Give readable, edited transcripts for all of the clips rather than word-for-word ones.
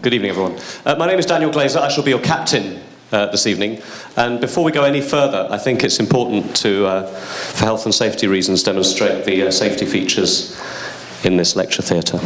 Good evening, everyone. My name is Daniel Glazer. I shall be your captain this evening. And before we go any further, I think it's important to, for health and safety reasons, demonstrate the safety features in this lecture theatre.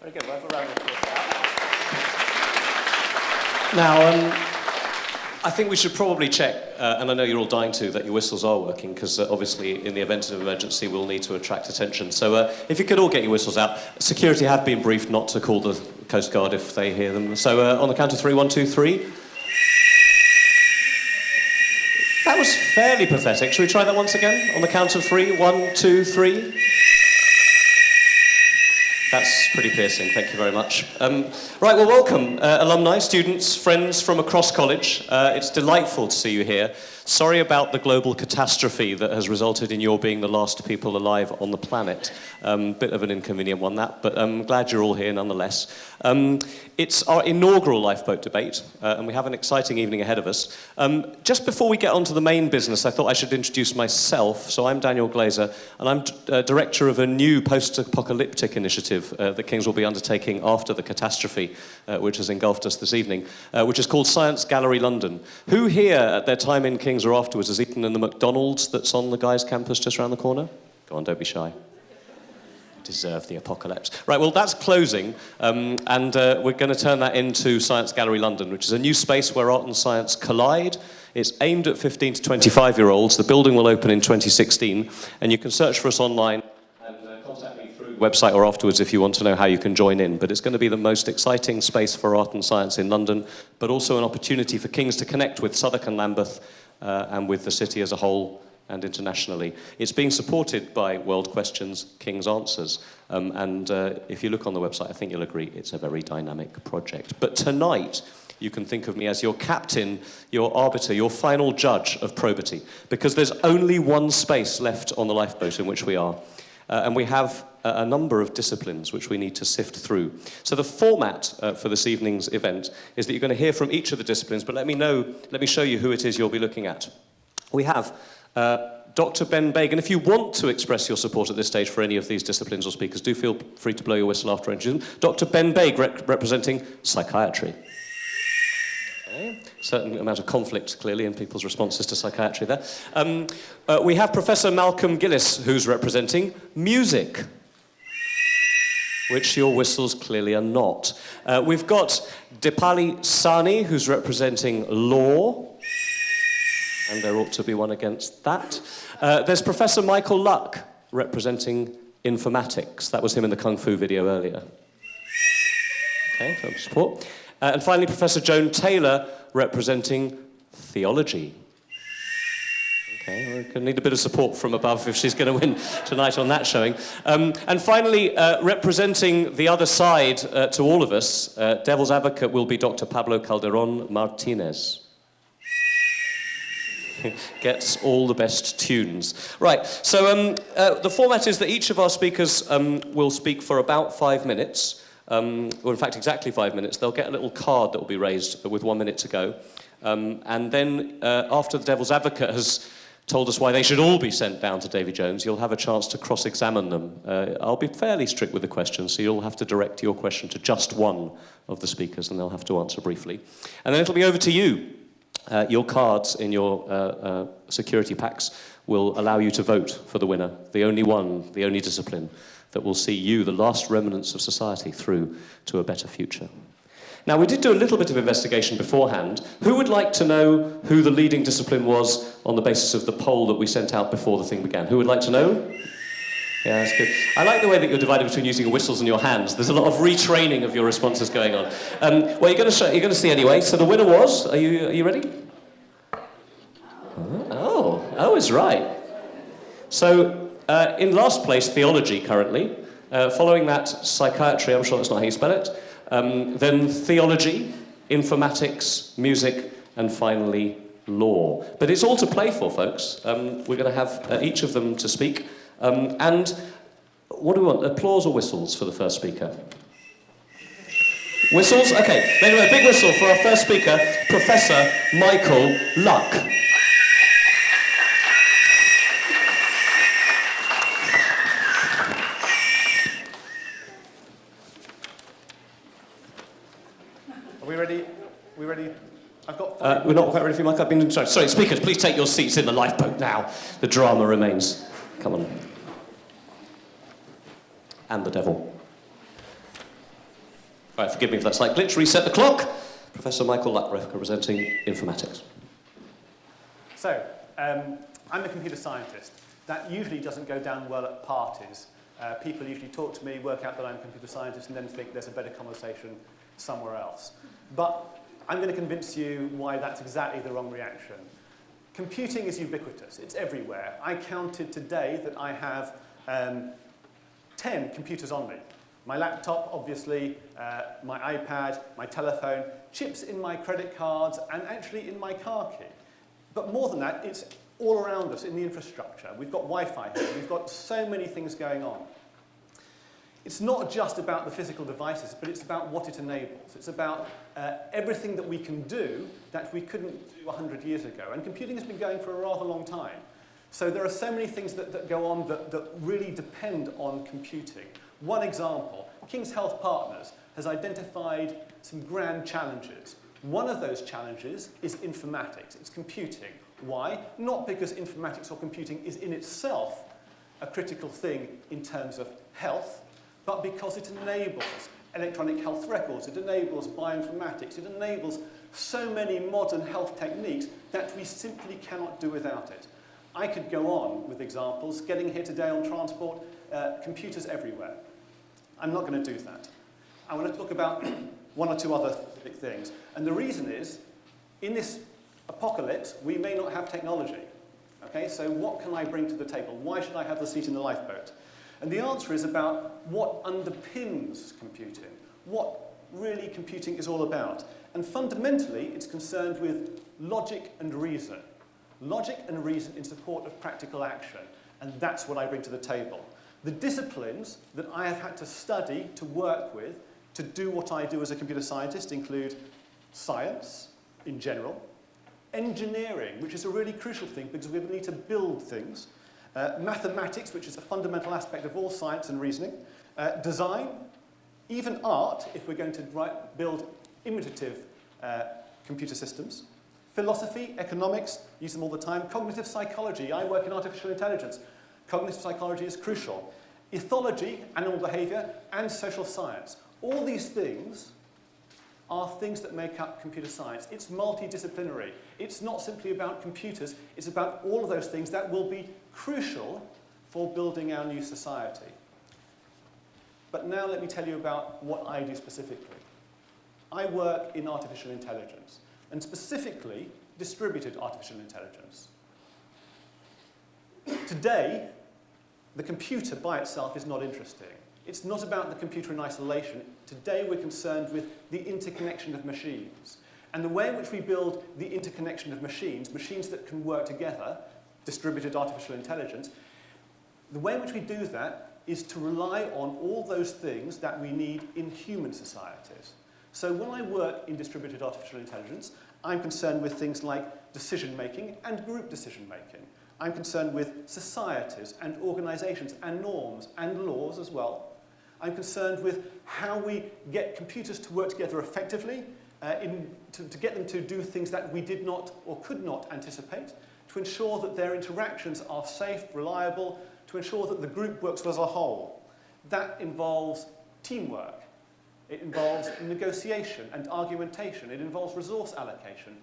Very good. We'll have a round of applause for that. Now, I think we should probably check, and I know you're all dying to, that your whistles are working, because obviously in the event of emergency we'll need to attract attention. So if you could all get your whistles out. Security have been briefed not to call the Coast Guard if they hear them. So on the count of 3, 1, 2, 3. That was fairly pathetic. Shall we try that once again? On the count of 3, 1, 2, 3. That's pretty piercing, thank you very much. Right, well, welcome, alumni, students, friends from across college. It's delightful to see you here. Sorry about the global catastrophe that has resulted in your being the last people alive on the planet. Bit of an inconvenient one, that, but I'm glad you're all here nonetheless. It's our inaugural Lifeboat Debate, and we have an exciting evening ahead of us. Just before we get on to the main business, I thought I should introduce myself. So I'm Daniel Glazer, and I'm director of a new post-apocalyptic initiative that King's will be undertaking after the catastrophe, which has engulfed us this evening, which is called Science Gallery London. Who here at their time in King's or afterwards has eaten in the McDonald's that's on the Guy's campus just around the corner? Go on, don't be shy. Deserve the apocalypse. Right, well, that's closing, and we're going to turn that into Science Gallery London, which is a new space where art and science collide. It's aimed at 15 to 25-year-olds. The building will open in 2016, and you can search for us online and contact me through the website or afterwards if you want to know how you can join in. But it's going to be the most exciting space for art and science in London, but also an opportunity for King's to connect with Southwark and Lambeth and with the city as a whole and internationally. It's being supported by World Questions, King's Answers. And if you look on the website, I think you'll agree it's a very dynamic project. But tonight, you can think of me as your captain, your arbiter, your final judge of probity, because there's only one space left on the lifeboat in which we are. And we have a number of disciplines which we need to sift through. So the format for this evening's event is that you're going to hear from each of the disciplines, but let me show you who it is you'll be looking at. We have Dr. Ben Baig. And if you want to express your support at this stage for any of these disciplines or speakers, do feel free to blow your whistle after I introduce them. Dr. Ben Baig, representing psychiatry. Okay. Certain amount of conflict, clearly, in people's responses to psychiatry there. We have Professor Malcolm Gillis, who's representing music, which your whistles clearly are not. We've got Dipali Sani, who's representing law, and there ought to be one against that. There's Professor Michael Luck, representing informatics. That was him in the Kung Fu video earlier. Okay, some support. And finally, Professor Joan Taylor, representing theology. Okay, we're going to need a bit of support from above if she's going to win tonight on that showing. And finally, representing the other side to all of us, Devil's Advocate will be Dr. Pablo Calderon Martinez. Gets all the best tunes. Right, so the format is that each of our speakers will speak for about 5 minutes, or in fact exactly 5 minutes. They'll get a little card that will be raised with 1 minute to go. And then after the Devil's Advocate has told us why they should all be sent down to Davy Jones, you'll have a chance to cross-examine them. I'll be fairly strict with the questions, so you'll have to direct your question to just one of the speakers, and they'll have to answer briefly. And then it'll be over to you. Your cards in your security packs will allow you to vote for the winner, the only one, the only discipline that will see you, the last remnants of society, through to a better future. Now, we did do a little bit of investigation beforehand. Who would like to know who the leading discipline was on the basis of the poll that we sent out before the thing began? Who would like to know? Yeah, that's good. I like the way that you're divided between using your whistles and your hands. There's a lot of retraining of your responses going on. Well, you're going to see anyway. So the winner was, are you ready? Oh, it's right. So in last place, theology currently. Following that, psychiatry, I'm sure that's not how you spell it. Then theology, informatics, music, and finally law. But it's all to play for, folks. We're going to have each of them to speak. And what do we want? Applause or whistles for the first speaker? Whistles? Okay. Anyway, a big whistle for our first speaker, Professor Michael Luck. Are we ready? We ready? I've got we're not quite ready for your mic. I've been sorry, speakers, please take your seats in the lifeboat now. The drama remains. Come on. And the devil. All right, forgive me if that's like glitch. Reset the clock. Professor Michael Luck, representing informatics. So, I'm a computer scientist. That usually doesn't go down well at parties. People usually talk to me, work out that I'm a computer scientist, and then think there's a better conversation somewhere else. But I'm going to convince you why that's exactly the wrong reaction. Computing is ubiquitous. It's everywhere. I counted today that I have 10 computers on me. My laptop, obviously, my iPad, my telephone, chips in my credit cards, and actually in my car key. But more than that, it's all around us in the infrastructure. We've got Wi-Fi here. We've got so many things going on. It's not just about the physical devices, but it's about what it enables. It's about everything that we can do that we couldn't do 100 years ago. And computing has been going for a rather long time. So there are so many things that go on that really depend on computing. One example, King's Health Partners has identified some grand challenges. One of those challenges is informatics. It's computing. Why? Not because informatics or computing is in itself a critical thing in terms of health, but because it enables electronic health records, it enables bioinformatics, it enables so many modern health techniques that we simply cannot do without it. I could go on with examples. Getting here today on transport, computers everywhere. I'm not going to do that. I want to talk about one or two other specific things. And the reason is, in this apocalypse, we may not have technology. Okay, so what can I bring to the table? Why should I have the seat in the lifeboat? And the answer is about what underpins computing, what really computing is all about. And fundamentally, it's concerned with logic and reason. Logic and reason in support of practical action. And that's what I bring to the table. The disciplines that I have had to study, to work with, to do what I do as a computer scientist include science in general, engineering, which is a really crucial thing because we need to build things, mathematics, which is a fundamental aspect of all science and reasoning, design, even art, if we're going to build imitative computer systems, philosophy, economics, use them all the time, cognitive psychology, I work in artificial intelligence, cognitive psychology is crucial, ethology, animal behavior, and social science. All these things are things that make up computer science. It's multidisciplinary. It's not simply about computers, it's about all of those things that will be crucial for building our new society. But now let me tell you about what I do specifically. I work in artificial intelligence, and specifically distributed artificial intelligence. Today, the computer by itself is not interesting. It's not about the computer in isolation. Today we're concerned with the interconnection of machines. And the way in which we build the interconnection of machines, machines that can work together, distributed artificial intelligence, the way in which we do that is to rely on all those things that we need in human societies. So when I work in distributed artificial intelligence, I'm concerned with things like decision-making and group decision-making. I'm concerned with societies and organizations and norms and laws as well. I'm concerned with how we get computers to work together effectively, to get them to do things that we did not or could not anticipate, to ensure that their interactions are safe, reliable, to ensure that the group works as a whole. That involves teamwork. It involves negotiation and argumentation. It involves resource allocation.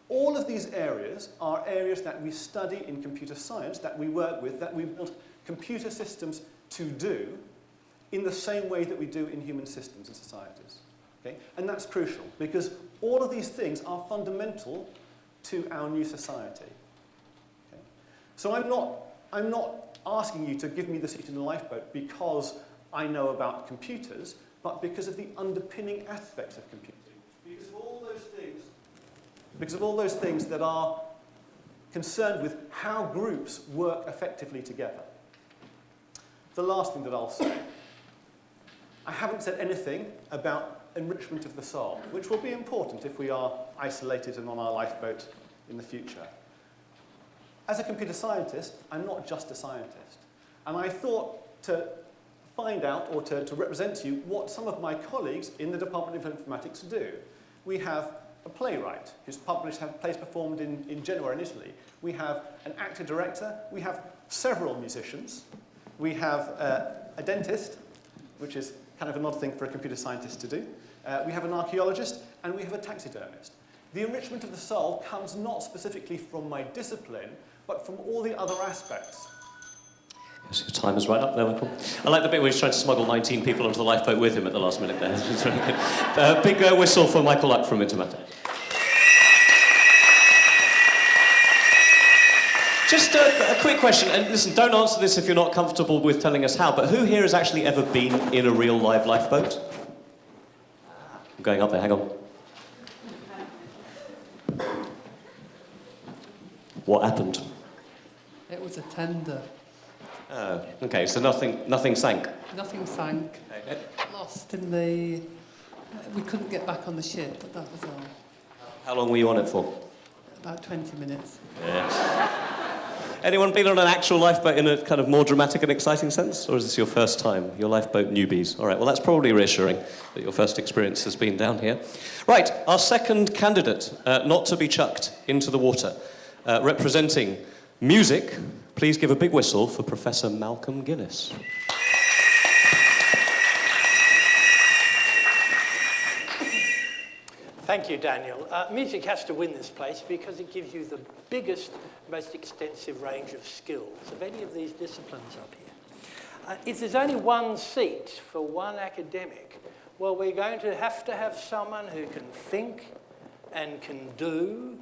All of these areas are areas that we study in computer science, that we work with, that we build computer systems to do in the same way that we do in human systems and societies. Okay? And that's crucial because all of these things are fundamental to our new society. Okay? So I'm not asking you to give me the seat in the lifeboat because I know about computers, but because of the underpinning aspects of computing. Because of all those things that are concerned with how groups work effectively together. The last thing that I'll say, I haven't said anything about enrichment of the soul, which will be important if we are isolated and on our lifeboat in the future. As a computer scientist, I'm not just a scientist. And I thought to find out or to represent to you what some of my colleagues in the Department of Informatics do. We have a playwright who's published plays performed in Genoa in Italy. We have an actor-director. We have several musicians. We have a dentist, which is kind of an odd thing for a computer scientist to do. We have an archaeologist, and we have a taxidermist. The enrichment of the soul comes not specifically from my discipline, but from all the other aspects. Yes, your time is right up there, Michael. I like the bit where he's trying to smuggle 19 people onto the lifeboat with him at the last minute there. It's really good. Big whistle for Michael Luck from Intermatic. Just a quick question, and listen, don't answer this if you're not comfortable with telling us how, but who here has actually ever been in a real live lifeboat? I'm going up there, hang on. What happened? It was a tender. Oh, okay, so nothing sank? Nothing sank. Okay. Lost in the... we couldn't get back on the ship, but that was all. How long were you on it for? About 20 minutes. Yes. Anyone been on an actual lifeboat in a kind of more dramatic and exciting sense? Or is this your first time? Your lifeboat newbies? All right, well, that's probably reassuring that your first experience has been down here. Right, our second candidate, not to be chucked into the water, representing music, please give a big whistle for Professor Malcolm Gillis. Thank you, Daniel. Music has to win this place because it gives you the biggest, most extensive range of skills of any of these disciplines up here. If there's only one seat for one academic, well, we're going to have someone who can think and can do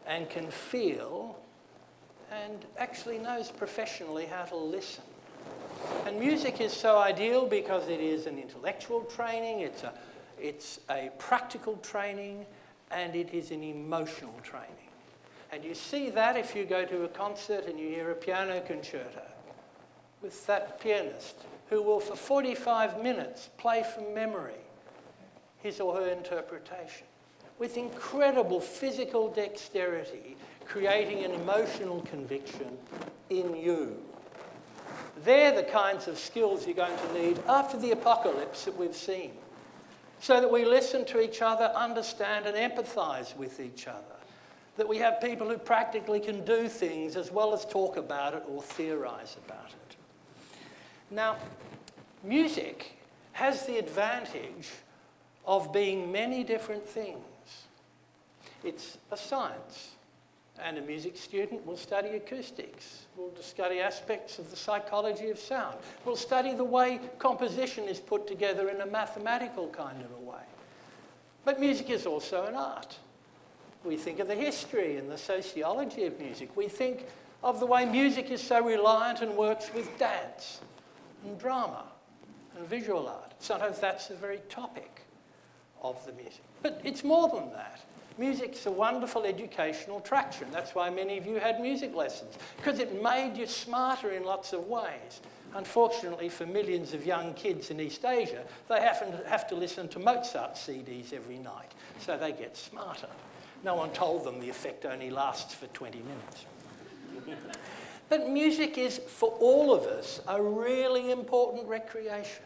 and can feel and actually knows professionally how to listen. And music is so ideal because it is an intellectual training, it's a practical training, and it is an emotional training. And you see that if you go to a concert and you hear a piano concerto with that pianist who will for 45 minutes play from memory his or her interpretation. with incredible physical dexterity, creating an emotional conviction in you. They're the kinds of skills you're going to need after the apocalypse that we've seen, so that we listen to each other, understand and empathise with each other, that we have people who practically can do things as well as talk about it or theorise about it. Now, music has the advantage of being many different things. It's a science, and a music student will study acoustics, will study aspects of the psychology of sound, will study the way composition is put together in a mathematical kind of a way. But music is also an art. We think of the history and the sociology of music. We think of the way music is so reliant and works with dance and drama and visual art. Sometimes that's the very topic of the music. But it's more than that. Music's a wonderful educational traction. That's why many of you had music lessons, because it made you smarter in lots of ways. Unfortunately, for millions of young kids in East Asia, they have to listen to Mozart CDs every night, so they get smarter. No one told them the effect only lasts for 20 minutes. But music is, for all of us, a really important recreation.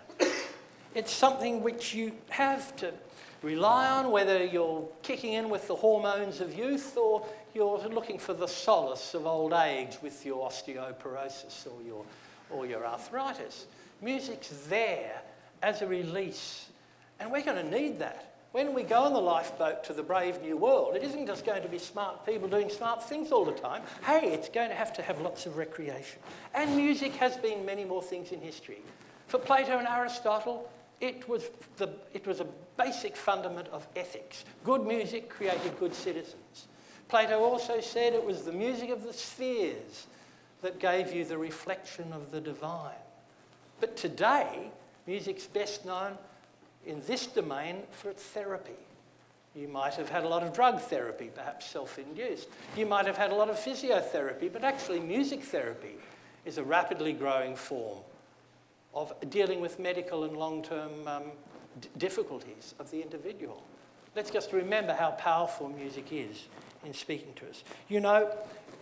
It's something which you have to rely on, whether you're kicking in with the hormones of youth or you're looking for the solace of old age with your osteoporosis or your arthritis. Music's there as a release, and we're going to need that. When we go on the lifeboat to the brave new world, it isn't just going to be smart people doing smart things all the time. Hey, it's going to have lots of recreation. And music has been many more things in history. For Plato and Aristotle, it was a basic fundament of ethics. Good music created good citizens. Plato also said it was the music of the spheres that gave you the reflection of the divine. But today, music's best known in this domain for its therapy. You might have had a lot of drug therapy, perhaps self-induced. You might have had a lot of physiotherapy, but actually music therapy is a rapidly growing form of dealing with medical and long-term difficulties of the individual. Let's just remember how powerful music is in speaking to us. You know,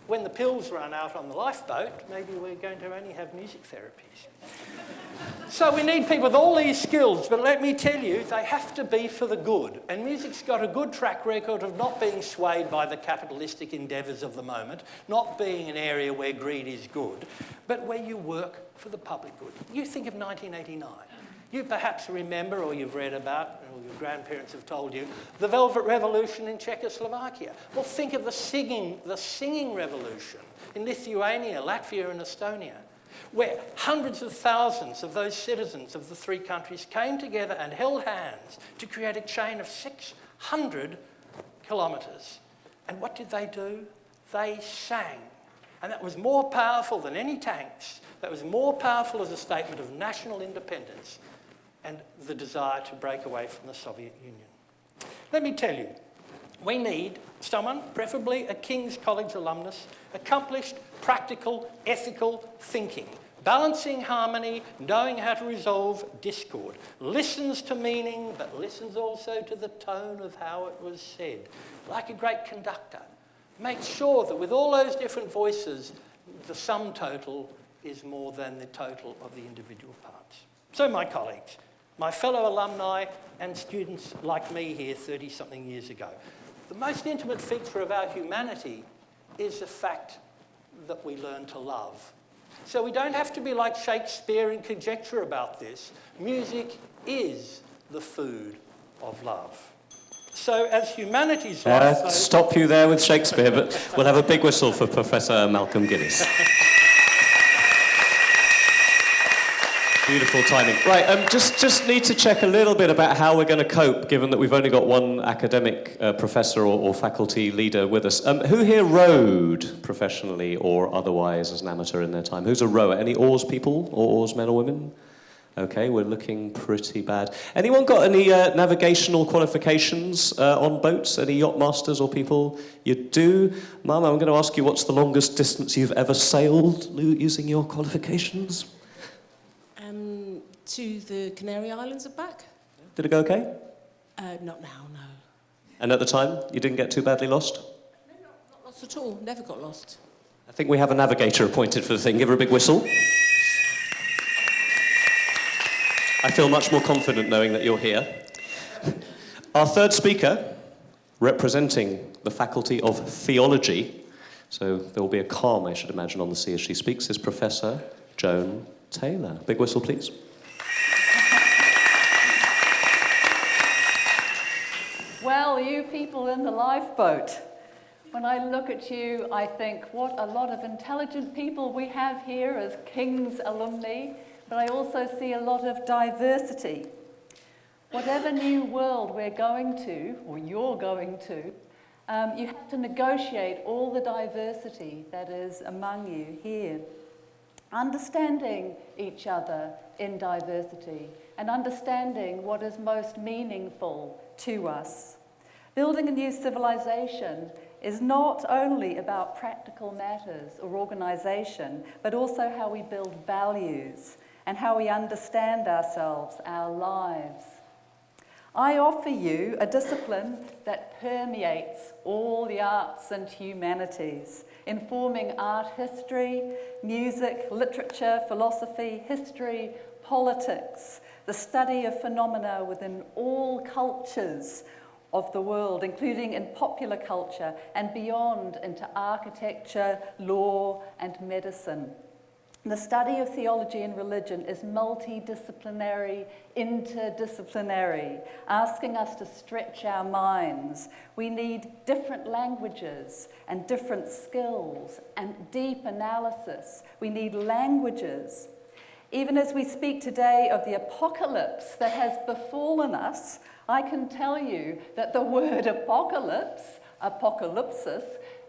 when the pills run out on the lifeboat, maybe we're going to only have music therapies. So we need people with all these skills, but let me tell you, they have to be for the good. And music's got a good track record of not being swayed by the capitalistic endeavours of the moment, not being an area where greed is good, but where you work for the public good. You think of 1989. You perhaps remember, or you've read about, or your grandparents have told you, the Velvet Revolution in Czechoslovakia. Well, think of the singing revolution in Lithuania, Latvia and Estonia, where hundreds of thousands of those citizens of the three countries came together and held hands to create a chain of 600 kilometres. And what did they do? They sang. And that was more powerful than any tanks. That was more powerful as a statement of national independence and the desire to break away from the Soviet Union. Let me tell you, we need someone, preferably a King's College alumnus, accomplished, practical, ethical thinking, balancing harmony, knowing how to resolve discord, listens to meaning, but listens also to the tone of how it was said, like a great conductor. Make sure that with all those different voices, the sum total is more than the total of the individual parts. So my colleagues, my fellow alumni and students like me here 30-something years ago, the most intimate feature of our humanity is the fact that we learn to love. So we don't have to be like Shakespeare and conjecture about this. Music is the food of love. So as humanity's life... Stop you there with Shakespeare, but we'll have a big whistle for Professor Malcolm Guinness. Beautiful timing. Right, just need to check a little bit about how we're going to cope, given that we've only got one academic professor or faculty leader with us. Who here rowed professionally or otherwise as an amateur in their time? Who's a rower? Any oars people, or oars men or women? Okay, we're looking pretty bad. Anyone got any navigational qualifications on boats? Any yacht masters or people? You do? Mum, I'm going to ask you, what's the longest distance you've ever sailed using your qualifications? To the Canary Islands and back. Did it go okay? Not now, no. And at the time, you didn't get too badly lost? No, not lost at all. Never got lost. I think we have a navigator appointed for the thing. Give her a big whistle. I feel much more confident knowing that you're here. Our third speaker, representing the Faculty of Theology, so there will be a calm, I should imagine, on the sea as she speaks, is Professor Joan Taylor. Big whistle, please. Well, you people in the lifeboat, when I look at you, I think what a lot of intelligent people we have here as King's alumni, but I also see a lot of diversity. Whatever new world we're going to, or you're going to, you have to negotiate all the diversity that is among you here. Understanding each other in diversity and understanding what is most meaningful to us. Building a new civilization is not only about practical matters or organisation, but also how we build values and how we understand ourselves, our lives. I offer you a discipline that permeates all the arts and humanities, informing art history, music, literature, philosophy, history, politics, the study of phenomena within all cultures of the world, including in popular culture and beyond into architecture, law, and medicine. The study of theology and religion is multidisciplinary, interdisciplinary, asking us to stretch our minds. We need different languages and different skills and deep analysis. We need languages. Even as we speak today of the apocalypse that has befallen us, I can tell you that the word apocalypse, apocalypsis,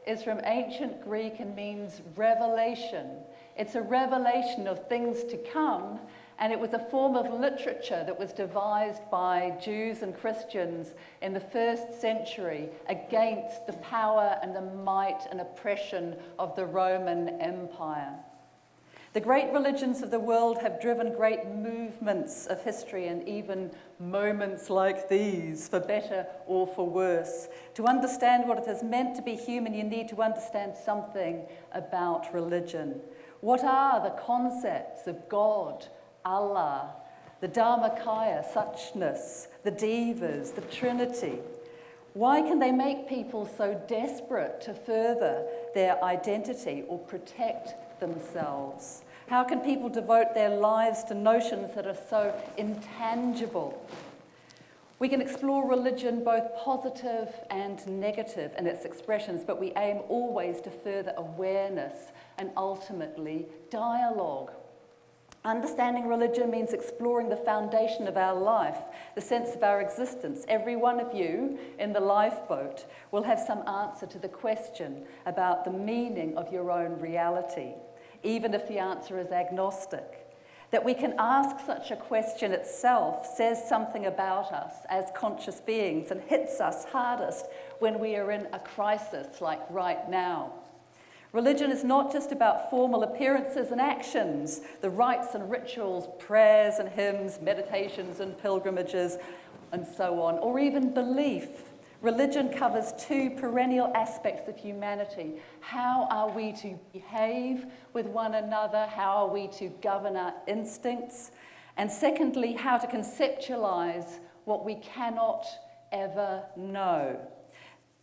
is from ancient Greek and means revelation. It's a revelation of things to come, and it was a form of literature that was devised by Jews and Christians in the 1st century against the power and the might and oppression of the Roman Empire. The great religions of the world have driven great movements of history and even moments like these, for better or for worse. To understand what it has meant to be human, you need to understand something about religion. What are the concepts of God, Allah, the Dharmakaya, suchness, the Devas, the Trinity? Why can they make people so desperate to further their identity or protect themselves? How can people devote their lives to notions that are so intangible? We can explore religion both positive and negative in its expressions, but we aim always to further awareness and ultimately dialogue. Understanding religion means exploring the foundation of our life, the sense of our existence. Every one of you in the lifeboat will have some answer to the question about the meaning of your own reality, even if the answer is agnostic. That we can ask such a question itself says something about us as conscious beings and hits us hardest when we are in a crisis like right now. Religion is not just about formal appearances and actions, the rites and rituals, prayers and hymns, meditations and pilgrimages, and so on, or even belief. Religion covers two perennial aspects of humanity. How are we to behave with one another? How are we to govern our instincts? And secondly, how to conceptualize what we cannot ever know.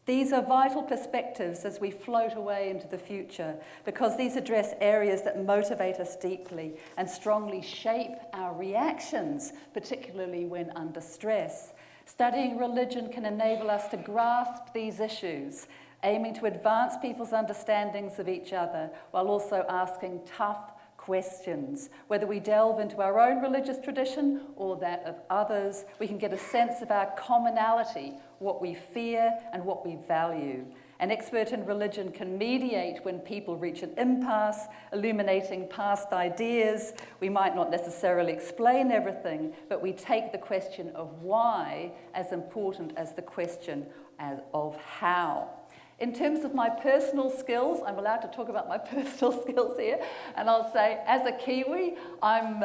These are vital perspectives as we float away into the future, because these address areas that motivate us deeply and strongly shape our reactions, particularly when under stress. Studying religion can enable us to grasp these issues, aiming to advance people's understandings of each other while also asking tough questions. Whether we delve into our own religious tradition or that of others, we can get a sense of our commonality, what we fear and what we value. An expert in religion can mediate when people reach an impasse, illuminating past ideas. We might not necessarily explain everything, but we take the question of why as important as the question of how. In terms of my personal skills, I'm allowed to talk about my personal skills here, and I'll say, as a Kiwi, I'm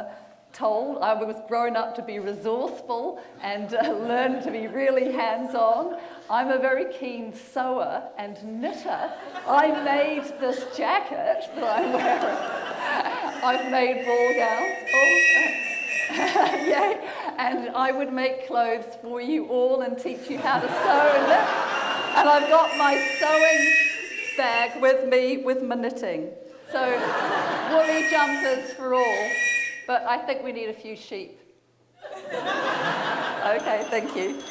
told. I was grown up to be resourceful and learn to be really hands-on. I'm a very keen sewer and knitter. I made this jacket that I'm wearing. I've made ball gowns. Yay. And I would make clothes for you all and teach you how to sew and knit. And I've got my sewing bag with me with my knitting. So woolly jumpers for all. But I think we need a few sheep. Okay, thank you.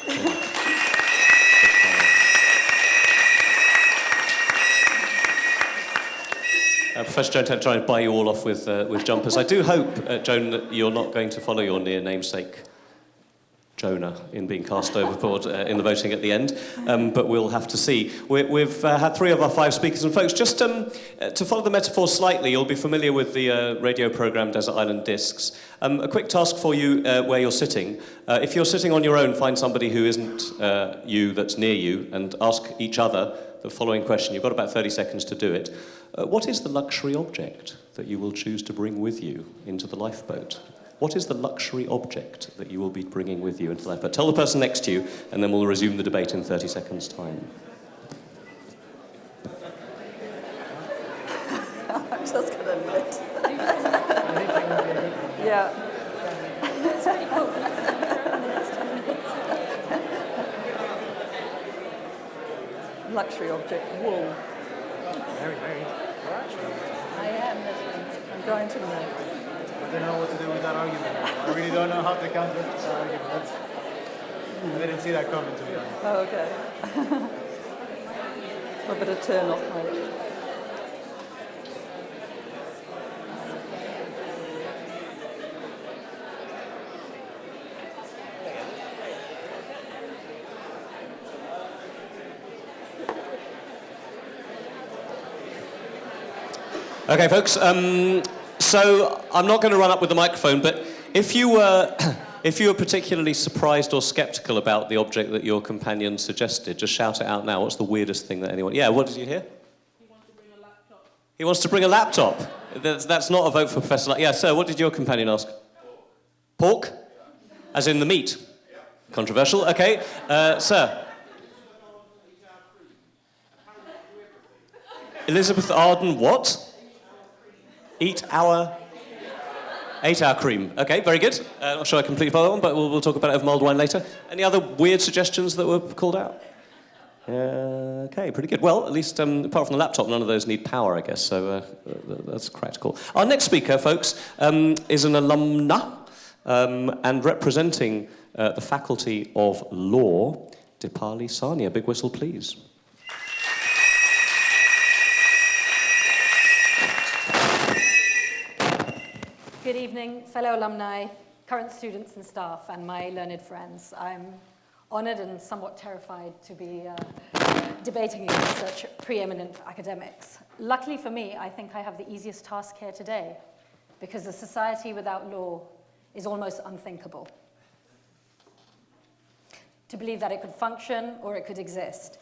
Professor Joan, I'm trying to buy you all off with jumpers. I do hope, Joan, that you're not going to follow your near namesake, Jonah, in being cast overboard in the voting at the end, but we'll have to see. We've had 3 of our 5 speakers, and folks, just to follow the metaphor slightly, you'll be familiar with the radio programme Desert Island Discs. A quick task for you where you're sitting. If you're sitting on your own, find somebody who isn't you that's near you, and ask each other the following question. You've got about 30 seconds to do it. What is the luxury object that you will choose to bring with you into the lifeboat? What is the luxury object that you will be bringing with you into the lifeboat? Tell the person next to you, and then we'll resume the debate in 30 seconds' time. I'm just going to knit. Yeah. Luxury object, wool. Very. I am knitting. I'm going to knit. I don't know what to do with that argument. I really don't know how to counter that argument. I didn't see that coming, to be honest. Oh, okay. I better turn off my... Okay, folks, so I'm not going to run up with the microphone, but if you were particularly surprised or sceptical about the object that your companion suggested, just shout it out now. What's the weirdest thing that anyone... Yeah, what did you hear? He wants to bring a laptop. He wants to bring a laptop. That's not a vote for Professor... Yeah, sir, what did your companion ask? Pork? As in the meat? Controversial, okay. Sir? Elizabeth Arden, what? Eat our 8-hour cream. Okay, very good. Not sure I completely follow that one, but we'll talk about it over mulled wine later. Any other weird suggestions that were called out? Okay, pretty good. Well, at least apart from the laptop, none of those need power, I guess, so that's practical. Our next speaker, folks, is an alumna and representing the Faculty of Law, Dipali Sania. Big whistle, please. Good evening, fellow alumni, current students and staff, and my learned friends. I'm honoured and somewhat terrified to be debating against such preeminent academics. Luckily for me, I think I have the easiest task here today, because a society without law is almost unthinkable. To believe that it could function or it could exist,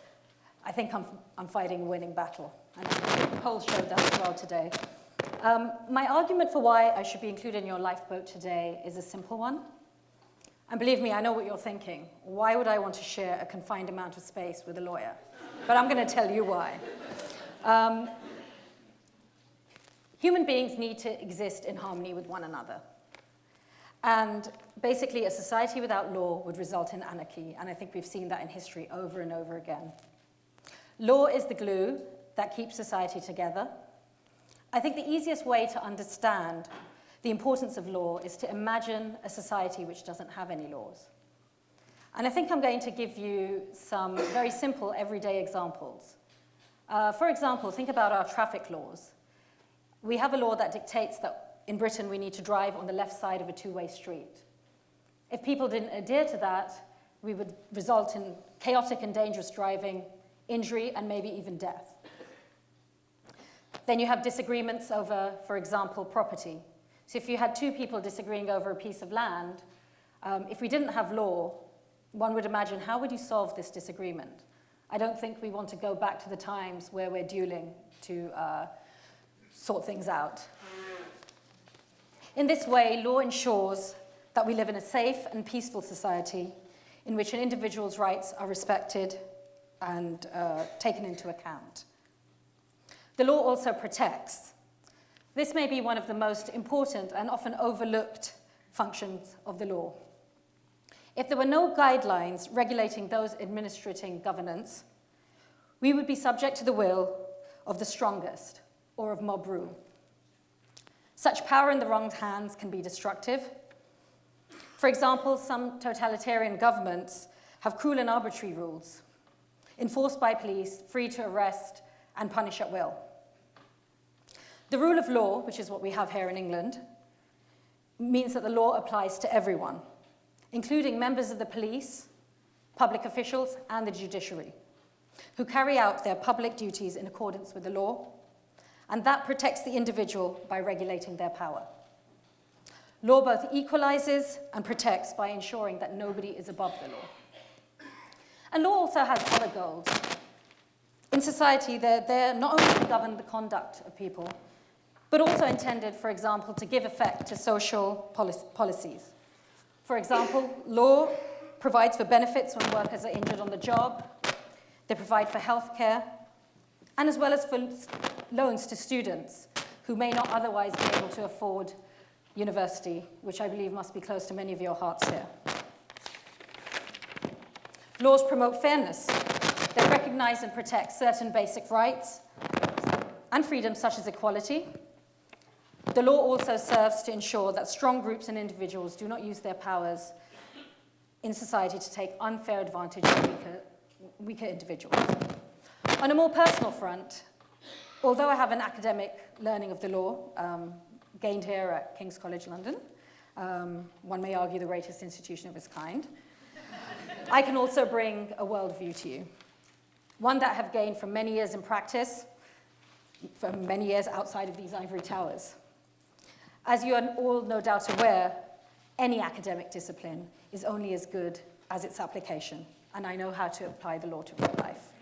I think I'm fighting a winning battle, and the polls showed that as well today. My argument for why I should be included in your lifeboat today is a simple one. And believe me, I know what you're thinking. Why would I want to share a confined amount of space with a lawyer? But I'm going to tell you why. Human beings need to exist in harmony with one another. And basically, a society without law would result in anarchy. And I think we've seen that in history over and over again. Law is the glue that keeps society together. I think the easiest way to understand the importance of law is to imagine a society which doesn't have any laws. And I think I'm going to give you some very simple, everyday examples. For example, think about our traffic laws. We have a law that dictates that in Britain we need to drive on the left side of a two-way street. If people didn't adhere to that, we would result in chaotic and dangerous driving, injury, and maybe even death. Then you have disagreements over, for example, property. So if you had two people disagreeing over a piece of land, if we didn't have law, one would imagine, how would you solve this disagreement? I don't think we want to go back to the times where we're dueling to sort things out. In this way, law ensures that we live in a safe and peaceful society in which an individual's rights are respected and taken into account. The law also protects. This may be one of the most important and often overlooked functions of the law. If there were no guidelines regulating those administrating governance, we would be subject to the will of the strongest or of mob rule. Such power in the wrong hands can be destructive. For example, some totalitarian governments have cruel and arbitrary rules, enforced by police, free to arrest and punish at will. The rule of law, which is what we have here in England, means that the law applies to everyone, including members of the police, public officials, and the judiciary, who carry out their public duties in accordance with the law, and that protects the individual by regulating their power. Law both equalizes and protects by ensuring that nobody is above the law. And law also has other goals. In society, they're not only to govern the conduct of people, but also intended, for example, to give effect to social policies. For example, law provides for benefits when workers are injured on the job. They provide for healthcare, and as well as for loans to students who may not otherwise be able to afford university, which I believe must be close to many of your hearts here. Laws promote fairness. They recognize and protect certain basic rights and freedoms such as equality. The law also serves to ensure that strong groups and individuals do not use their powers in society to take unfair advantage of weaker individuals. On a more personal front, although I have an academic learning of the law, gained here at King's College London, one may argue the greatest institution of its kind, I can also bring a worldview to you, one that I have gained from many years in practice, from many years outside of these ivory towers. As you are all no doubt aware, any academic discipline is only as good as its application, and I know how to apply the law to real life.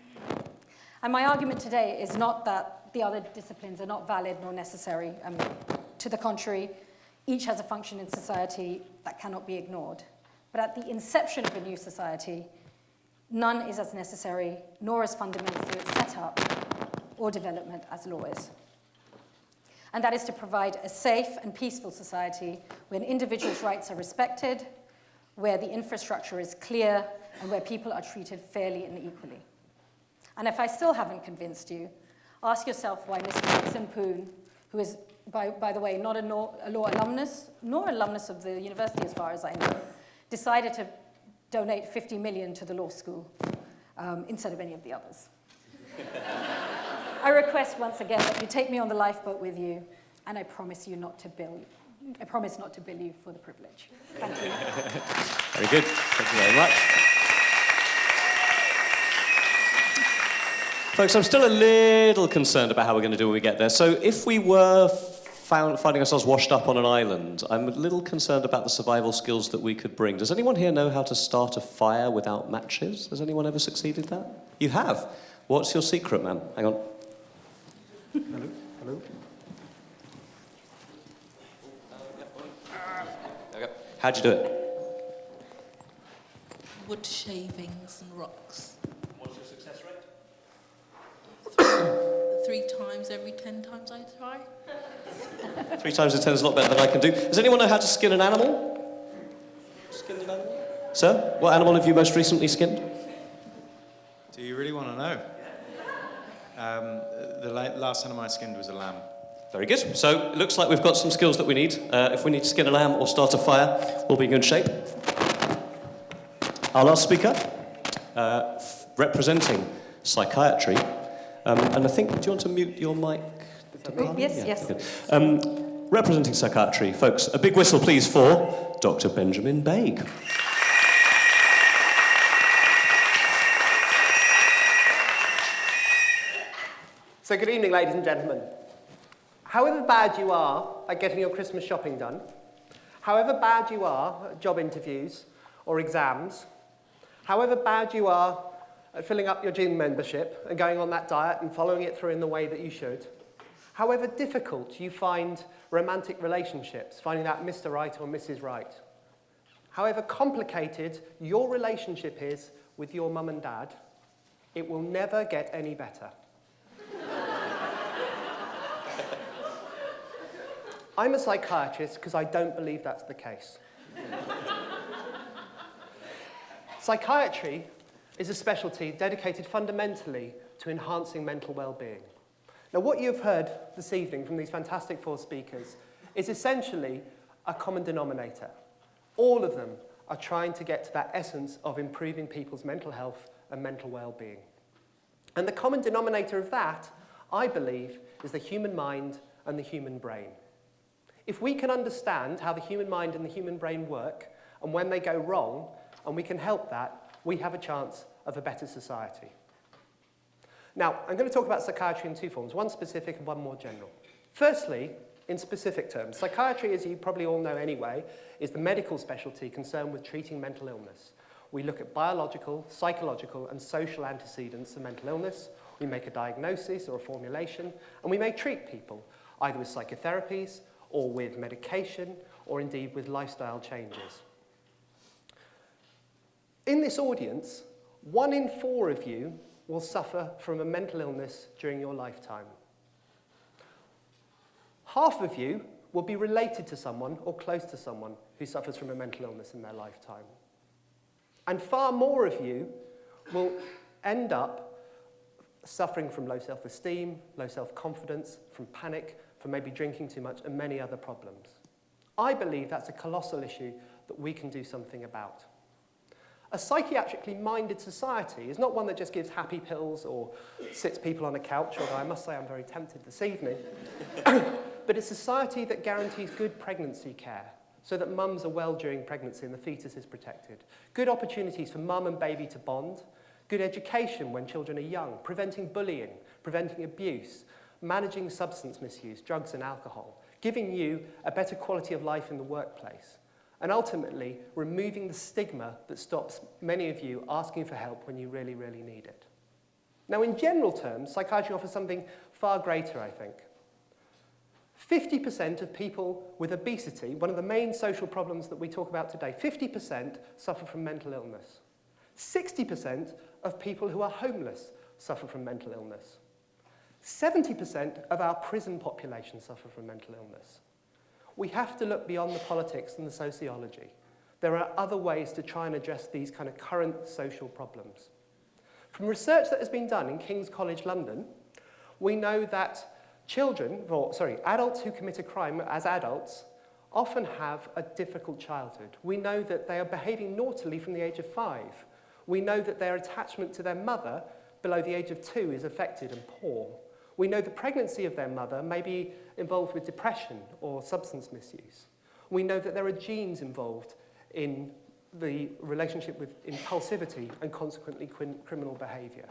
And my argument today is not that the other disciplines are not valid nor necessary. To the contrary, each has a function in society that cannot be ignored. But at the inception of a new society, none is as necessary nor as fundamental to its setup or development as law is. And that is to provide a safe and peaceful society where an individual's rights are respected, where the infrastructure is clear, and where people are treated fairly and equally. And if I still haven't convinced you, ask yourself why Mr. Nixon Poon, who is, by the way, not a law alumnus, nor alumnus of the university as far as I know, decided to donate 50 million to the law school instead of any of the others. I request once again that you take me on the lifeboat with you, and I promise not to bill you for the privilege. Thank you. Very good. Thank you very much. Folks, I'm still a little concerned about how we're going to do when we get there. So if we were finding ourselves washed up on an island, I'm a little concerned about the survival skills that we could bring. Does anyone here know how to start a fire without matches? Has anyone ever succeeded that? You have? What's your secret, man? Hang on. Hello? Hello? Okay. How'd you do it? Wood shavings and rocks. What's your success rate? 3 times every 10 times I try. 3 times in 10 is a lot better than I can do. Does anyone know how to skin an animal? Skinned an animal? Sir, what animal have you most recently skinned? Do you really want to know? The last animal I skinned was a lamb. Very good. So it looks like we've got some skills that we need. If we need to skin a lamb or start a fire, we'll be in good shape. Our last speaker, representing psychiatry, and I think, do you want to mute your mic? Yes. Representing psychiatry, folks, a big whistle please for Dr. Benjamin Baig. So good evening, ladies and gentlemen. However bad you are at getting your Christmas shopping done, however bad you are at job interviews or exams, however bad you are at filling up your gym membership and going on that diet and following it through in the way that you should, However difficult you find romantic relationships, finding that Mr. Right or Mrs. Right, however complicated your relationship is with your mum and dad, it will never get any better. I'm a psychiatrist because I don't believe that's the case. Psychiatry is a specialty dedicated fundamentally to enhancing mental well-being. Now, what you've heard this evening from these fantastic 4 speakers is essentially a common denominator. All of them are trying to get to that essence of improving people's mental health and mental well-being. And the common denominator of that, I believe, is the human mind and the human brain. If we can understand how the human mind and the human brain work, and when they go wrong, and we can help that, we have a chance of a better society. Now, I'm going to talk about psychiatry in 2 forms, one specific and one more general. Firstly, in specific terms, psychiatry, as you probably all know anyway, is the medical specialty concerned with treating mental illness. We look at biological, psychological, and social antecedents of mental illness. We make a diagnosis or a formulation, and we may treat people, either with psychotherapies, or with medication, or indeed with lifestyle changes. In this audience, 1 in 4 of you will suffer from a mental illness during your lifetime. Half of you will be related to someone or close to someone who suffers from a mental illness in their lifetime. And far more of you will end up suffering from low self-esteem, low self-confidence, from panic, from maybe drinking too much, and many other problems. I believe that's a colossal issue that we can do something about. A psychiatrically minded society is not one that just gives happy pills or sits people on a couch, although I must say I'm very tempted this evening, but a society that guarantees good pregnancy care so that mums are well during pregnancy and the fetus is protected, good opportunities for mum and baby to bond, good education when children are young, preventing bullying, preventing abuse, managing substance misuse, drugs and alcohol, giving you a better quality of life in the workplace, and ultimately removing the stigma that stops many of you asking for help when you really, really need it. Now, in general terms, psychiatry offers something far greater, I think. 50% of people with obesity, one of the main social problems that we talk about today, 50% suffer from mental illness. 60% of people who are homeless suffer from mental illness. 70% of our prison population suffer from mental illness. We have to look beyond the politics and the sociology. There are other ways to try and address these kind of current social problems. From research that has been done in King's College London, we know that adults who commit a crime as adults often have a difficult childhood. We know that they are behaving naughtily from the age of 5. We know that their attachment to their mother below the age of 2 is affected and poor. We know the pregnancy of their mother may be involved with depression or substance misuse. We know that there are genes involved in the relationship with impulsivity and consequently criminal behaviour.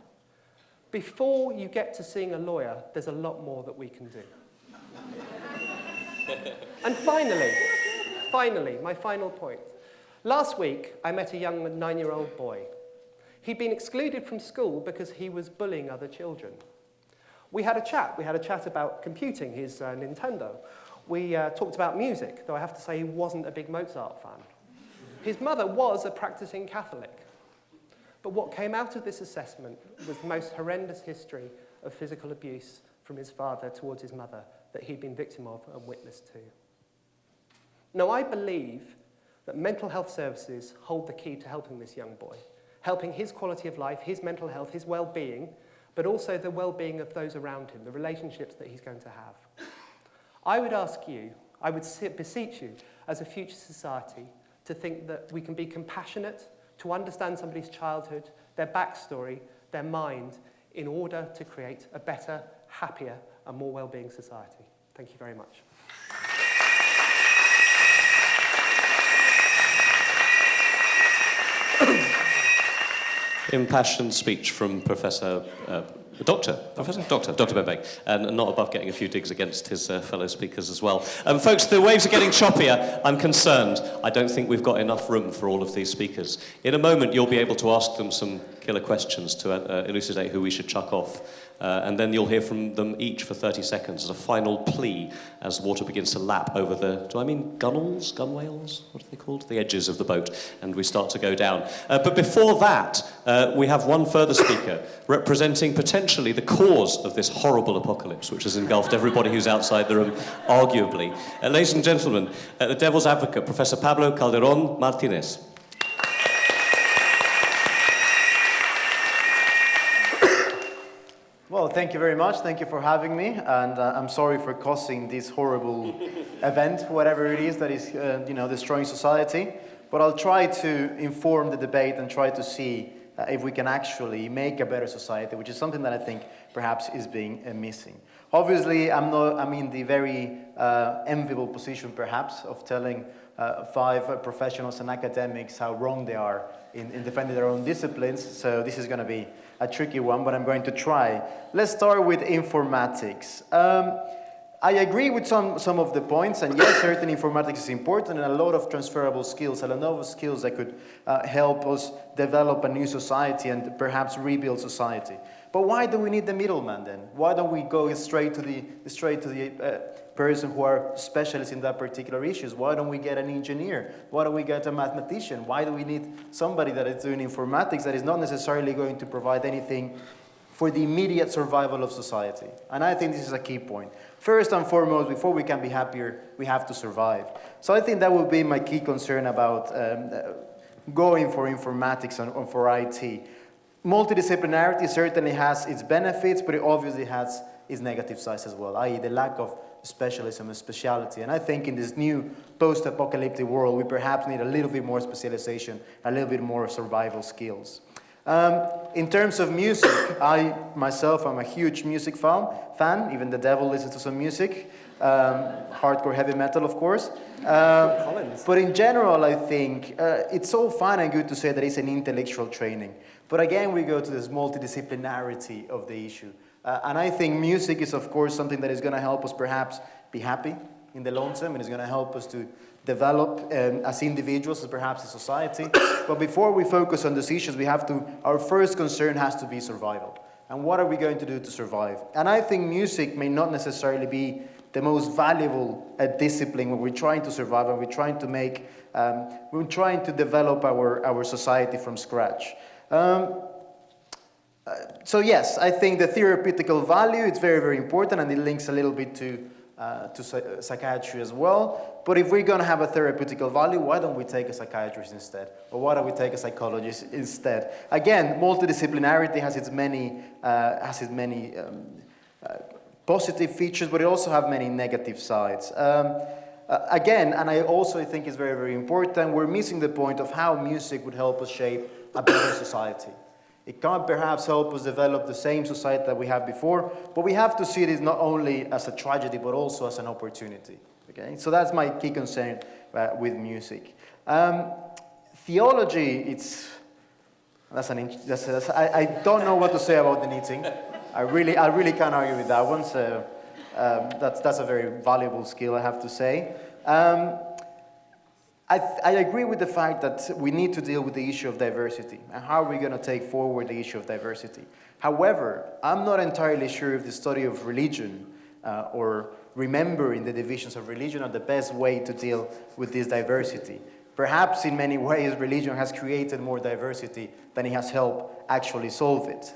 Before you get to seeing a lawyer, there's a lot more that we can do. And finally, my final point. Last week, I met a young 9-year-old boy. He'd been excluded from school because he was bullying other children. We had a chat. We had a chat about computing, his Nintendo. We talked about music, though I have to say he wasn't a big Mozart fan. His mother was a practicing Catholic. But what came out of this assessment was the most horrendous history of physical abuse from his father towards his mother that he'd been victim of and witness to. Now, I believe that mental health services hold the key to helping this young boy, helping his quality of life, his mental health, his well-being, but also the well-being of those around him, the relationships that he's going to have. I would ask you, I would beseech you, as a future society, to think that we can be compassionate, to understand somebody's childhood, their backstory, their mind, in order to create a better, happier, and more well-being society. Thank you very much. Impassioned speech from Dr. Debate, and not above getting a few digs against his fellow speakers as well. Folks, the waves are getting choppier. I'm concerned. I don't think we've got enough room for all of these speakers. In a moment, you'll be able to ask them some killer questions to elucidate who we should chuck off. And then you'll hear from them each for 30 seconds as a final plea as water begins to lap over the, do I mean gunwales? Gunwales? What are they called? The edges of the boat. And we start to go down. But before that, we have one further speaker representing potentially the cause of this horrible apocalypse, which has engulfed everybody who's outside the room, arguably. Ladies and gentlemen, the devil's advocate, Professor Pablo Calderón Martínez. Well, thank you very much. Thank you for having me, and I'm sorry for causing this horrible event, whatever it is that is, destroying society. But I'll try to inform the debate and try to see if we can actually make a better society, which is something that I think perhaps is being missing. Obviously, I'm in the very enviable position, perhaps, of telling 5 professionals and academics how wrong they are in defending their own disciplines. So this is going to be a tricky one, but I'm going to try. Let's start with informatics. I agree with some of the points, and yes, certainly informatics is important, and a lot of transferable skills, a lot of skills that could help us develop a new society and perhaps rebuild society. But why do we need the middleman then? Why don't we go straight to the person who are specialists in that particular issues? Why don't we get an engineer? Why don't we get a mathematician? Why do we need somebody that is doing informatics that is not necessarily going to provide anything for the immediate survival of society? And I think this is a key point. First and foremost, before we can be happier, we have to survive. So I think that will be my key concern about going for informatics and for IT. Multidisciplinarity certainly has its benefits, but it obviously has its negative sides as well, i.e. the lack of specialism and speciality. And I think in this new post-apocalyptic world, we perhaps need a little bit more specialization, a little bit more survival skills. In terms of music, I myself am a huge music fan. Even the devil listens to some music. Hardcore heavy metal, of course. But in general, I think it's all fine and good to say that it's an intellectual training. But again, we go to this multidisciplinarity of the issue. And I think music is, of course, something that is going to help us perhaps be happy in the long term, and is going to help us to develop as individuals, as perhaps a society. But before we focus on these issues, our first concern has to be survival. And what are we going to do to survive? And I think music may not necessarily be the most valuable discipline when we're trying to survive and we're trying to develop our society from scratch. So yes, I think the theoretical value is very, very important, and it links a little bit to psychiatry as well. But if we're going to have a theoretical value, why don't we take a psychiatrist instead? Or why don't we take a psychologist instead? Again, multidisciplinarity has its many positive features, but it also has many negative sides. Again, and I also think it's very, very important, we're missing the point of how music would help us shape a better society. It can't perhaps help us develop the same society that we have before, but we have to see it not only as a tragedy, but also as an opportunity. Okay? So that's my key concern with music. Theology, I don't know what to say about the knitting. I really can't argue with that one, so that's a very valuable skill, I have to say. I agree with the fact that we need to deal with the issue of diversity and how are we going to take forward the issue of diversity. However, I'm not entirely sure if the study of religion or remembering the divisions of religion are the best way to deal with this diversity. Perhaps in many ways religion has created more diversity than it has helped actually solve it.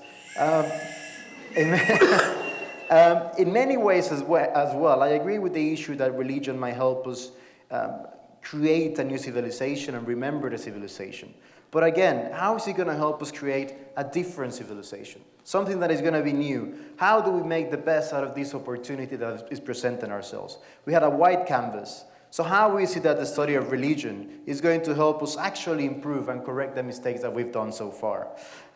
In many ways as well, I agree with the issue that religion might help us create a new civilization and remember the civilization. But again, how is it going to help us create a different civilization? Something that is going to be new. How do we make the best out of this opportunity that is presenting ourselves? We had a white canvas. So how is it that the study of religion is going to help us actually improve and correct the mistakes that we've done so far?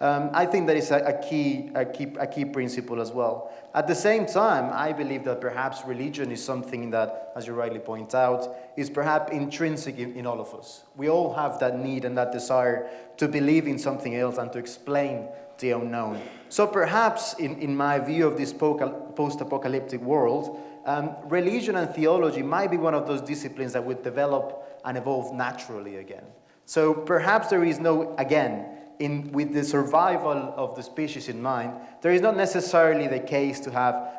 I think that is a key principle as well. At the same time, I believe that perhaps religion is something that, as you rightly point out, is perhaps intrinsic in all of us. We all have that need and that desire to believe in something else and to explain the unknown. So perhaps, in my view of this post-apocalyptic world, religion and theology might be one of those disciplines that would develop and evolve naturally again. So perhaps there is no, again, with the survival of the species in mind, there is not necessarily the case to have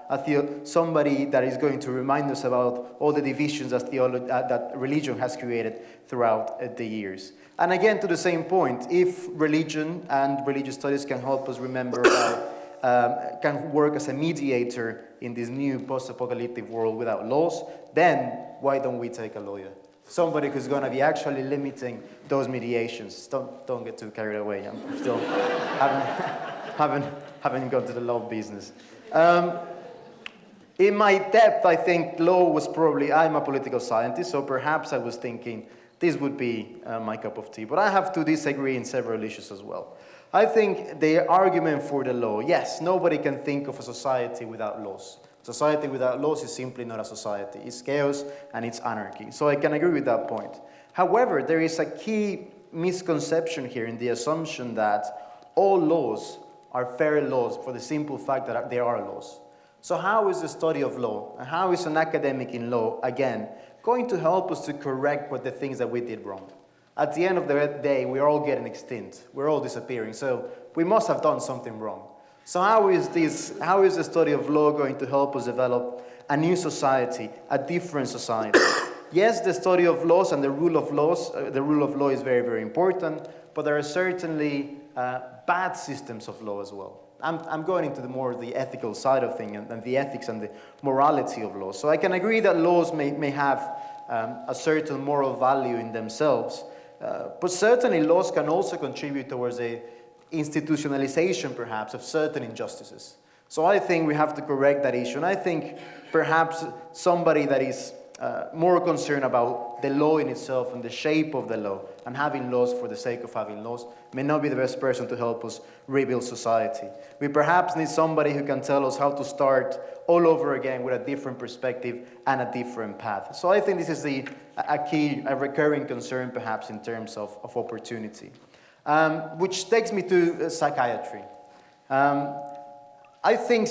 somebody that is going to remind us about all the divisions that religion has created throughout the years. And again, to the same point, if religion and religious studies can help us remember can work as a mediator in this new post-apocalyptic world without laws, then why don't we take a lawyer? Somebody who's going to be actually limiting those mediations. Don't get too carried away. I'm still haven't gone to the law business. In my depth, I think law was probably, I'm a political scientist, so perhaps I was thinking this would be my cup of tea. But I have to disagree in several issues as well. I think the argument for the law, yes, nobody can think of a society without laws. Society without laws is simply not a society. It's chaos and it's anarchy. So I can agree with that point. However, there is a key misconception here in the assumption that all laws are fair laws for the simple fact that they are laws. So how is the study of law, and how is an academic in law, again, going to help us to correct what the things that we did wrong? At the end of the day, we're all getting extinct. We're all disappearing. So we must have done something wrong. So how is the study of law going to help us develop a new society, a different society? Yes, the study of laws and the rule of law is very, very important, but there are certainly bad systems of law as well. I'm going into the ethical side of things and the ethics and the morality of law. So I can agree that laws may have a certain moral value in themselves, but certainly laws can also contribute towards a institutionalization, perhaps, of certain injustices. So I think we have to correct that issue. And I think perhaps somebody that is more concerned about the law in itself and the shape of the law and having laws for the sake of having laws may not be the best person to help us rebuild society. We perhaps need somebody who can tell us how to start all over again with a different perspective and a different path. So I think this is a recurring concern perhaps in terms of opportunity. Which takes me to psychiatry. I think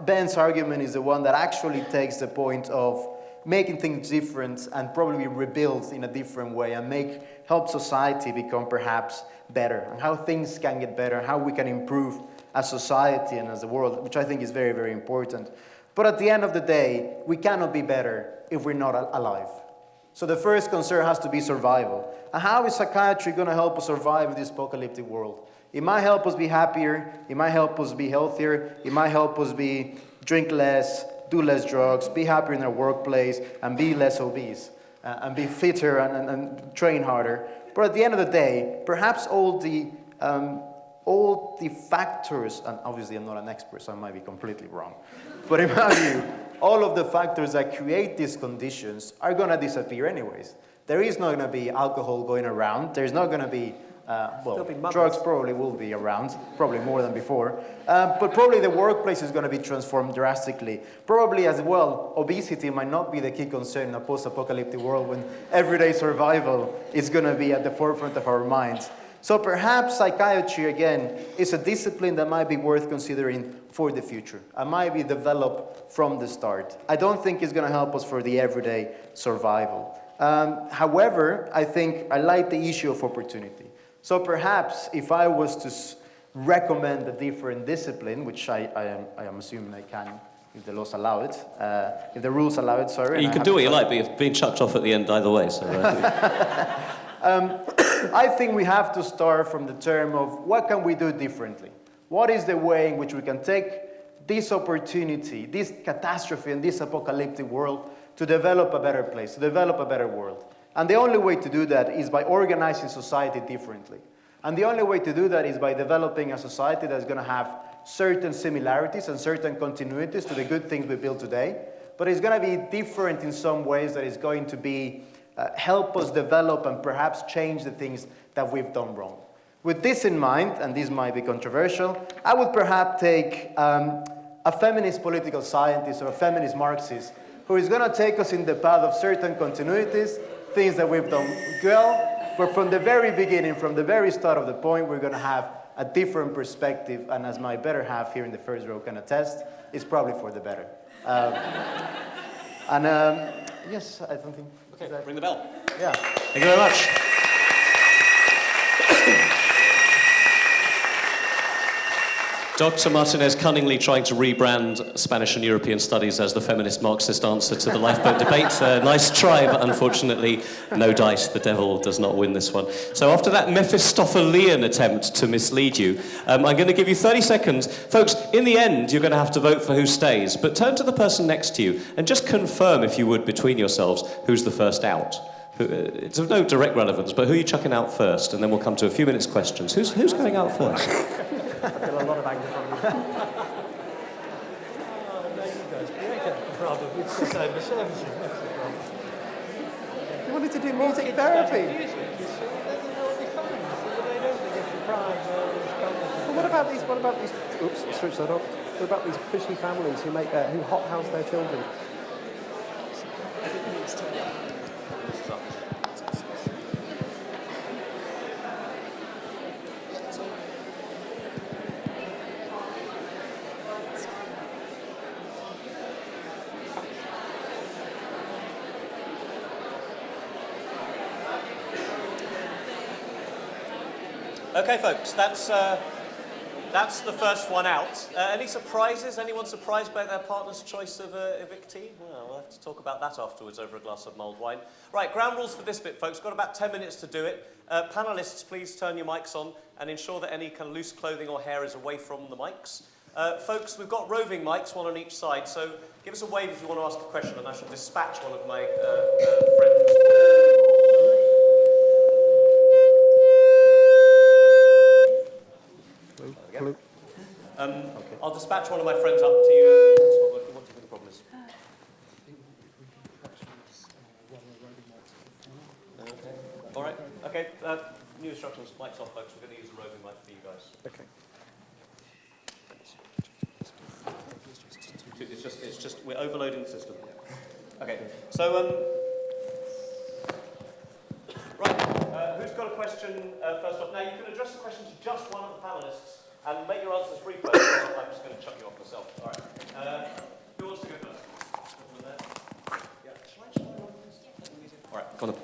Ben's argument is the one that actually takes the point of making things different and probably rebuild in a different way and help society become perhaps better, and how things can get better, how we can improve as society and as the world, which I think is very, very important. But at the end of the day, we cannot be better if we're not alive. So the first concern has to be survival. And how is psychiatry going to help us survive in this apocalyptic world? It might help us be happier, it might help us be healthier, it might help us drink less, do less drugs, be happier in our workplace, and be less obese, and be fitter and train harder. But at the end of the day, perhaps all the factors, and obviously I'm not an expert, so I might be completely wrong, but in my view, all of the factors that create these conditions are going to disappear anyways. There is not going to be alcohol going around. There's not going to be, drugs probably will be around, probably more than before. But probably the workplace is going to be transformed drastically. Probably as well, obesity might not be the key concern in a post-apocalyptic world when everyday survival is going to be at the forefront of our minds. So perhaps psychiatry, again, is a discipline that might be worth considering for the future. It might be developed from the start. I don't think it's going to help us for the everyday survival. However, I think I like the issue of opportunity. So perhaps if I was to recommend a different discipline, which I am assuming I can, if the laws allow it, if the rules allow it, sorry. You can do what you like, but you're being chucked off at the end either way. So, I think we have to start from the term of what can we do differently? What is the way in which we can take this opportunity, this catastrophe and this apocalyptic world to develop a better place, to develop a better world? And the only way to do that is by organizing society differently. And the only way to do that is by developing a society that's going to have certain similarities and certain continuities to the good things we build today, but it's going to be different in some ways that is going to be help us develop and perhaps change the things that we've done wrong. With this in mind, and this might be controversial, I would perhaps take a feminist political scientist or a feminist Marxist who is going to take us in the path of certain continuities, things that we've done well, but from the very beginning, from the very start of the point, we're going to have a different perspective, and as my better half here in the first row can attest, it's probably for the better. Yes, I don't think... Okay, ring the bell. Yeah. Thank you very much. Dr. Martinez cunningly trying to rebrand Spanish and European studies as the feminist Marxist answer to the Lifeboat Debate. Nice try, but unfortunately, no dice. The devil does not win this one. So after that Mephistophelian attempt to mislead you, I'm going to give you 30 seconds. Folks, in the end, you're going to have to vote for who stays, but turn to the person next to you and just confirm, if you would, between yourselves, who's the first out. It's of no direct relevance, but who are you chucking out first? And then we'll come to a few minutes' questions. Who's going out first? I feel a lot of anger from you. Oh, no, you guys created the problem. It's just over-servicing. That's the problem. You wanted to do music therapy. Music, you see, they'll be fine. So they don't get deprived. But what about these? Oops, switch that off. What about these pushy families who hothouse their children? Okay, folks, that's the first one out. Any surprises? Anyone surprised by their partner's choice of evictee? Well, we'll have to talk about that afterwards over a glass of mulled wine. Right, ground rules for this bit, folks. Got about 10 minutes to do it. Panellists, please turn your mics on and ensure that any kind of loose clothing or hair is away from the mics. Folks, we've got roving mics, one on each side, so give us a wave if you want to ask a question, and I shall dispatch one of my friends. I'll dispatch one of my friends up to you. What do you think the problem is? Okay. All right. Okay. New instructions. Mics off, folks. We're going to use a roving mic for you guys. Okay. It's just we're overloading the system. Okay. So right. Who's got a question first off? Now you can address the question to just one of the panelists. And make your answers brief first. I'm just going to chuck you off myself. All right. Who wants to go first? Yeah. All right. Go on then.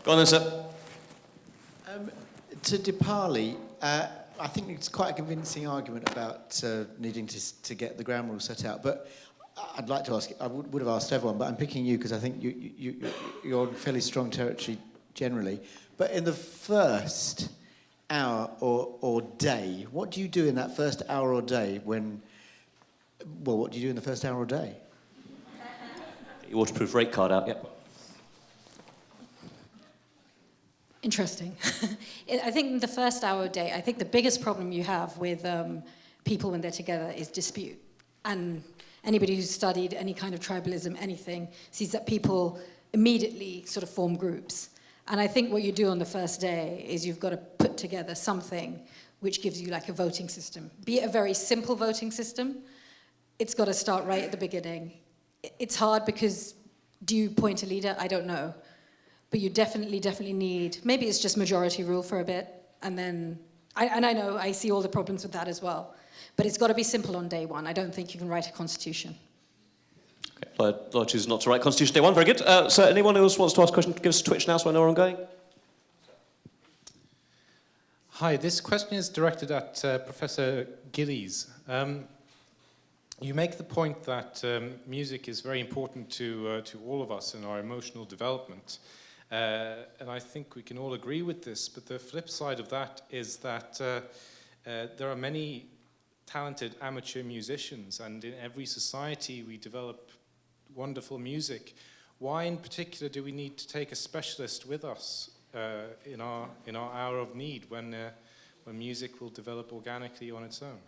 Go on then, sir. To Dipali, I think it's quite a convincing argument about needing to get the ground rules set out. But I'd like to ask, I would have asked everyone, but I'm picking you because I think you're in fairly strong territory generally. But in the first hour or day, what do you do in that first hour or day what do you do in the first hour or day? Get your waterproof rate card out, yep. Interesting. I think the first hour or day, I think the biggest problem you have with people when they're together is dispute. And anybody who's studied any kind of tribalism, anything, sees that people immediately sort of form groups. And I think what you do on the first day is you've got to put together something which gives you like a voting system. Be it a very simple voting system, it's got to start right at the beginning. It's hard because do you appoint a leader? I don't know. But you definitely need, maybe it's just majority rule for a bit, and then, I know, I see all the problems with that as well. But it's got to be simple on day one. I don't think you can write a constitution. Okay, I'll choose not to write Constitution Day 1, very good. So anyone else wants to ask a question, give us a twitch now so I know where I'm going. Hi, this question is directed at Professor Gillies. You make the point that music is very important to all of us in our emotional development. And I think we can all agree with this, but the flip side of that is that there are many talented amateur musicians, and in every society we develop wonderful music. Why in particular do we need to take a specialist with us in our hour of need when music will develop organically on its own?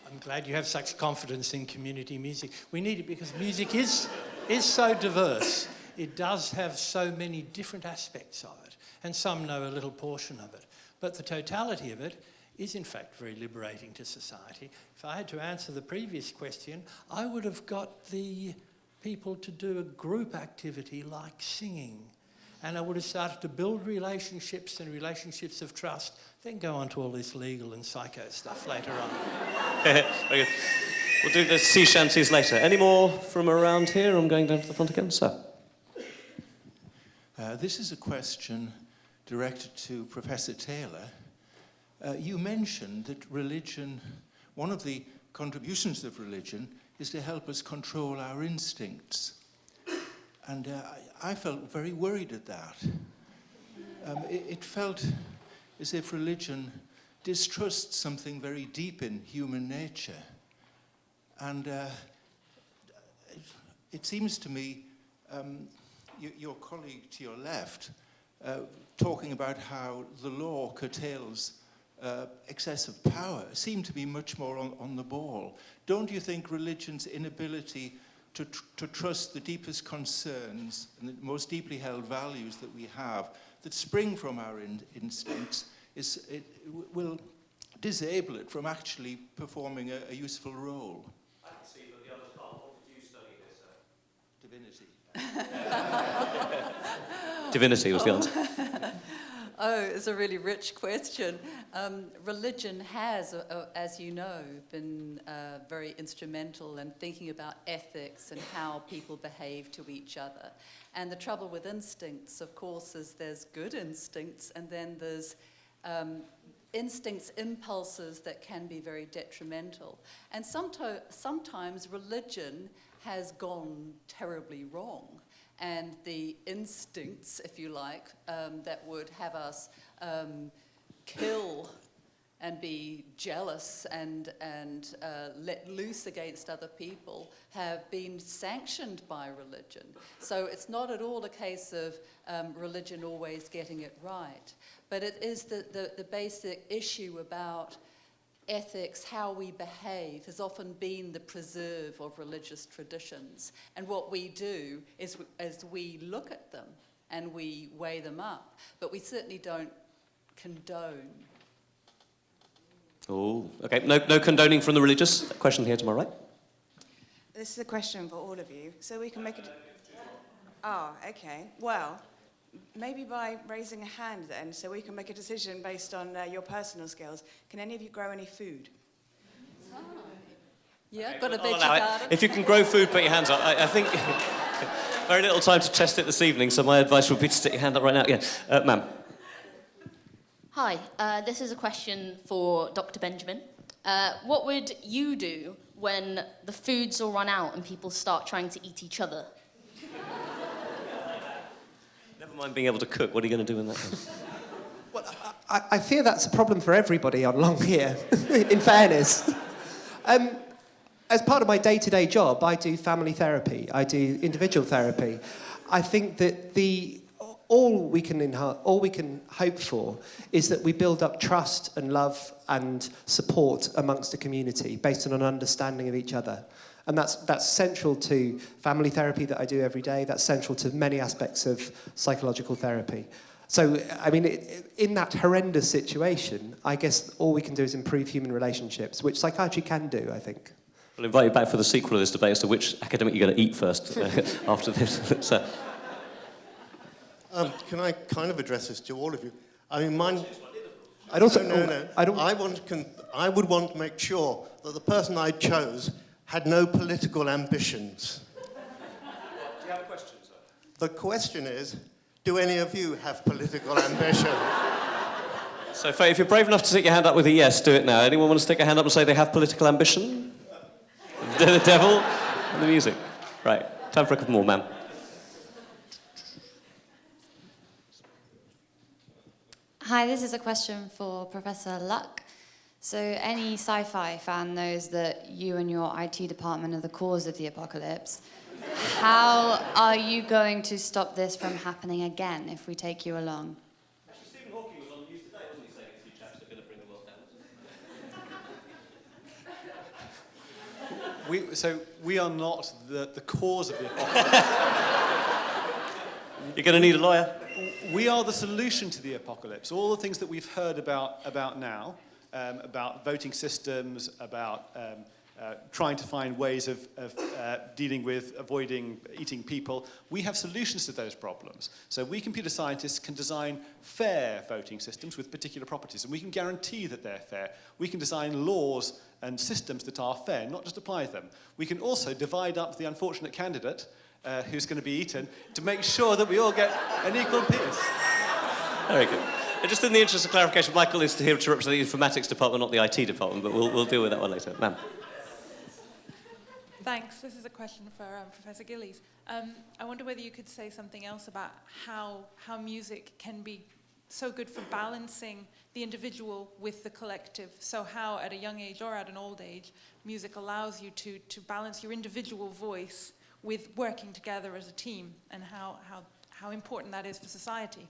I'm glad you have such confidence in community music. We need it because music is so diverse. It does have so many different aspects of it, and some know a little portion of it. But the totality of it is in fact very liberating to society. If I had to answer the previous question, I would have got the people to do a group activity like singing. And I would have started to build relationships and relationships of trust, then go on to all this legal and psycho stuff later on. Very good. We'll do the sea shanties later. Any more from around here? I'm going down to the front again, sir. This is a question directed to Professor Taylor. You mentioned that religion, one of the contributions of religion is to help us control our instincts. And I felt very worried at that. It felt as if religion distrusts something very deep in human nature. And it seems to me, your colleague to your left, talking about how the law curtails excessive power, seemed to be much more on the ball. Don't you think religion's inability to trust the deepest concerns and the most deeply held values that we have, that spring from our instincts, will disable it from actually performing a useful role? I can see that the others can't. What did you study this? Divinity. Divinity was the answer. Oh, it's a really rich question. Religion has, as you know, been very instrumental in thinking about ethics and how people behave to each other. And the trouble with instincts, of course, is there's good instincts, and then there's instincts, impulses that can be very detrimental. And sometimes religion has gone terribly wrong. And the instincts, if you like, that would have us kill and be jealous and let loose against other people have been sanctioned by religion. So it's not at all a case of religion always getting it right. But it is the basic issue about ethics, how we behave, has often been the preserve of religious traditions. And what we do is we look at them and we weigh them up, but we certainly don't condone. Oh, okay. No condoning from the religious. Question here to my right. This is a question for all of you. So we can make it... Oh, okay. Well, maybe by raising a hand then, so we can make a decision based on your personal skills. Can any of you grow any food? Oh. Yeah, Okay, got a I'll veggie allow it. garden. If you can grow food, put your hands up. I think very little time to test it this evening, so my advice would be to stick your hand up right now. Yeah, ma'am. Hi, this is a question for Dr. Benjamin. What would you do when the food's all run out and people start trying to eat each other? Never mind being able to cook. What are you going to do in that case? Well, I fear that's a problem for everybody on long here, in fairness. As part of my day-to-day job, I do family therapy. I do individual therapy. I think that all we can hope for is that we build up trust and love and support amongst a community based on an understanding of each other. And that's central to family therapy that I do every day. That's central to many aspects of psychological therapy. So, I mean, in that horrendous situation, I guess all we can do is improve human relationships, which psychiatry can do, I think. We'll invite you back for the sequel of this debate as to which academic you're going to eat first after this. Can I kind of address this to all of you? I mean, mine... I'd also... No. I would want to make sure that the person I chose had no political ambitions. Do you have a question, sir? The question is, do any of you have political ambition? So, Faye, if you're brave enough to stick your hand up with a yes, do it now. Anyone want to stick a hand up and say they have political ambition? The devil and the music. Right, time for a couple more, ma'am. Hi, this is a question for Professor Luck. So any sci-fi fan knows that you and your IT department are the cause of the apocalypse. How are you going to stop this from happening again if we take you along? Actually, Stephen Hawking was on the news today, wasn't he, saying it's you chaps that are going to bring the world down? So we are not the cause of the apocalypse. You're going to need a lawyer. We are the solution to the apocalypse. All the things that we've heard about now, about voting systems, about trying to find ways of dealing with avoiding eating people, we have solutions to those problems. So we computer scientists can design fair voting systems with particular properties, and we can guarantee that they're fair. We can design laws and systems that are fair, not just apply them. We can also divide up the unfortunate candidate who's going to be eaten, to make sure that we all get an equal piece. Very good. Just in the interest of clarification, Michael is here to represent the informatics department, not the IT department, but we'll deal with that one later. Ma'am. Thanks. This is a question for Professor Gillies. I wonder whether you could say something else about how music can be so good for balancing the individual with the collective. So how, at a young age or at an old age, music allows you to balance your individual voice with working together as a team, and how important that is for society.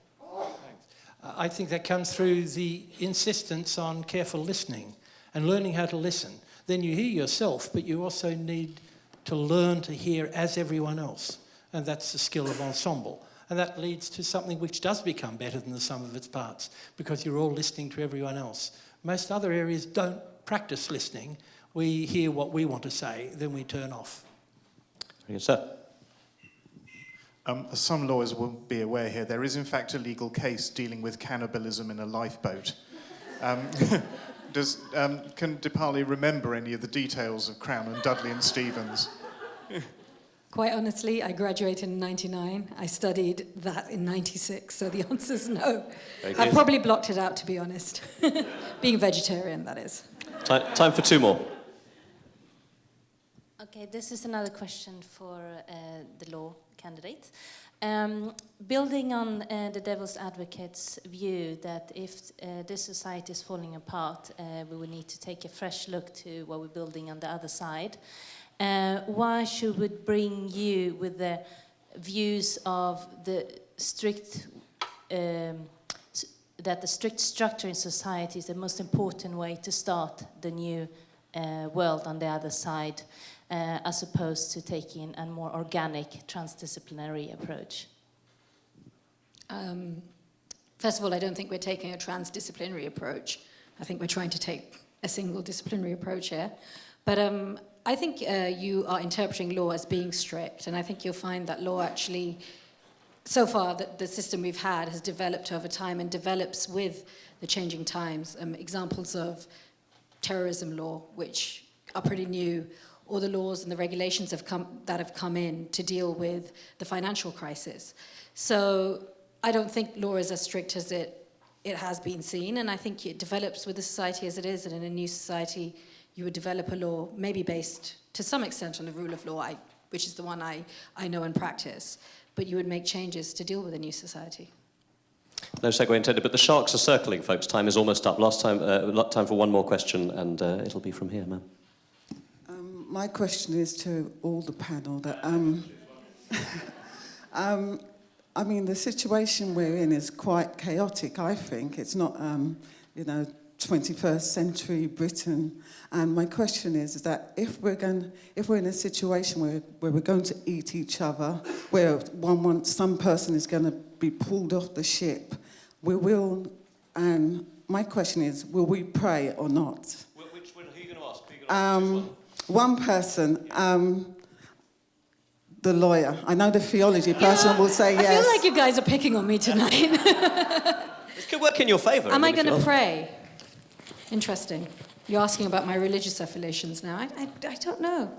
I think that comes through the insistence on careful listening and learning how to listen. Then you hear yourself, but you also need to learn to hear as everyone else. And that's the skill of ensemble. And that leads to something which does become better than the sum of its parts, because you're all listening to everyone else. Most other areas don't practice listening. We hear what we want to say, then we turn off. Yes, sir. As some lawyers will be aware here, there is in fact a legal case dealing with cannibalism in a lifeboat. Can Dipali remember any of the details of Crown and Dudley and Stevens? Quite honestly, I graduated in 99. I studied that in 96, so the answer's no. I probably blocked it out, to be honest. Being vegetarian, that is. Time for two more. Okay, this is another question for the law candidate. Building on the devil's advocate's view that if this society is falling apart, we will need to take a fresh look to what we're building on the other side. Why should we bring you with the views of the strict, that the strict structure in society is the most important way to start the new world on the other side, as opposed to taking a more organic, transdisciplinary approach? First of all, I don't think we're taking a transdisciplinary approach. I think we're trying to take a single disciplinary approach here. But I think you are interpreting law as being strict, and I think you'll find that law actually, so far, the system we've had has developed over time and develops with the changing times. Examples of terrorism law, which are pretty new, or the laws and the regulations that have come in to deal with the financial crisis. So I don't think law is as strict as it has been seen, and I think it develops with the society as it is, and in a new society, you would develop a law maybe based to some extent on the rule of law, which is the one I know and practice, but you would make changes to deal with a new society. No segue intended, but the sharks are circling, folks. Time is almost up. Last time, time for one more question, and it'll be from here, ma'am. My question is to all the panel that, I mean, the situation we're in is quite chaotic, I think. It's not, 21st century Britain. And my question is that if we're in a situation where we're going to eat each other, where some person is going to be pulled off the ship, and my question is, will we pray or not? Who are you going to ask? One person, the lawyer. I know the theology person will say yes. I feel like you guys are picking on me tonight. This could work in your favour. Am I going to pray? Interesting. You're asking about my religious affiliations now. I don't know.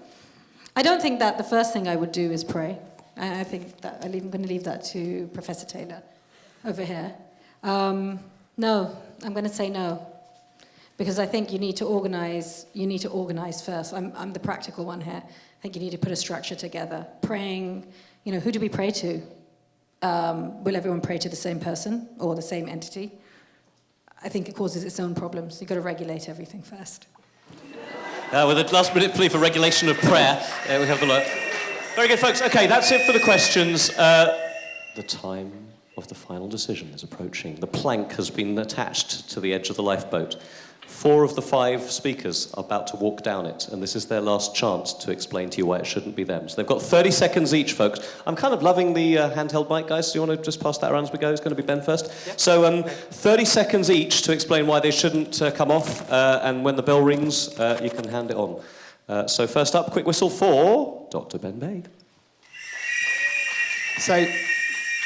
I don't think that the first thing I would do is pray. I think that I'm going to leave that to Professor Taylor over here. No, I'm going to say no. Because I think you need to organize first. I'm the practical one here. I think you need to put a structure together. Praying, who do we pray to? Will everyone pray to the same person or the same entity? I think it causes its own problems. You've got to regulate everything first. With a last-minute plea for regulation of prayer, we have the look. Very good, folks. Okay, that's it for the questions. The time of the final decision is approaching. The plank has been attached to the edge of the lifeboat. 4 of the 5 speakers are about to walk down it, and this is their last chance to explain to you why it shouldn't be them. So they've got 30 seconds each, folks. I'm kind of loving the handheld mic, guys. Do you want to just pass that around as we go? It's going to be Ben first. Yeah. So 30 seconds each to explain why they shouldn't come off, and when the bell rings, you can hand it on. So first up, quick whistle for Dr. Ben Baig. So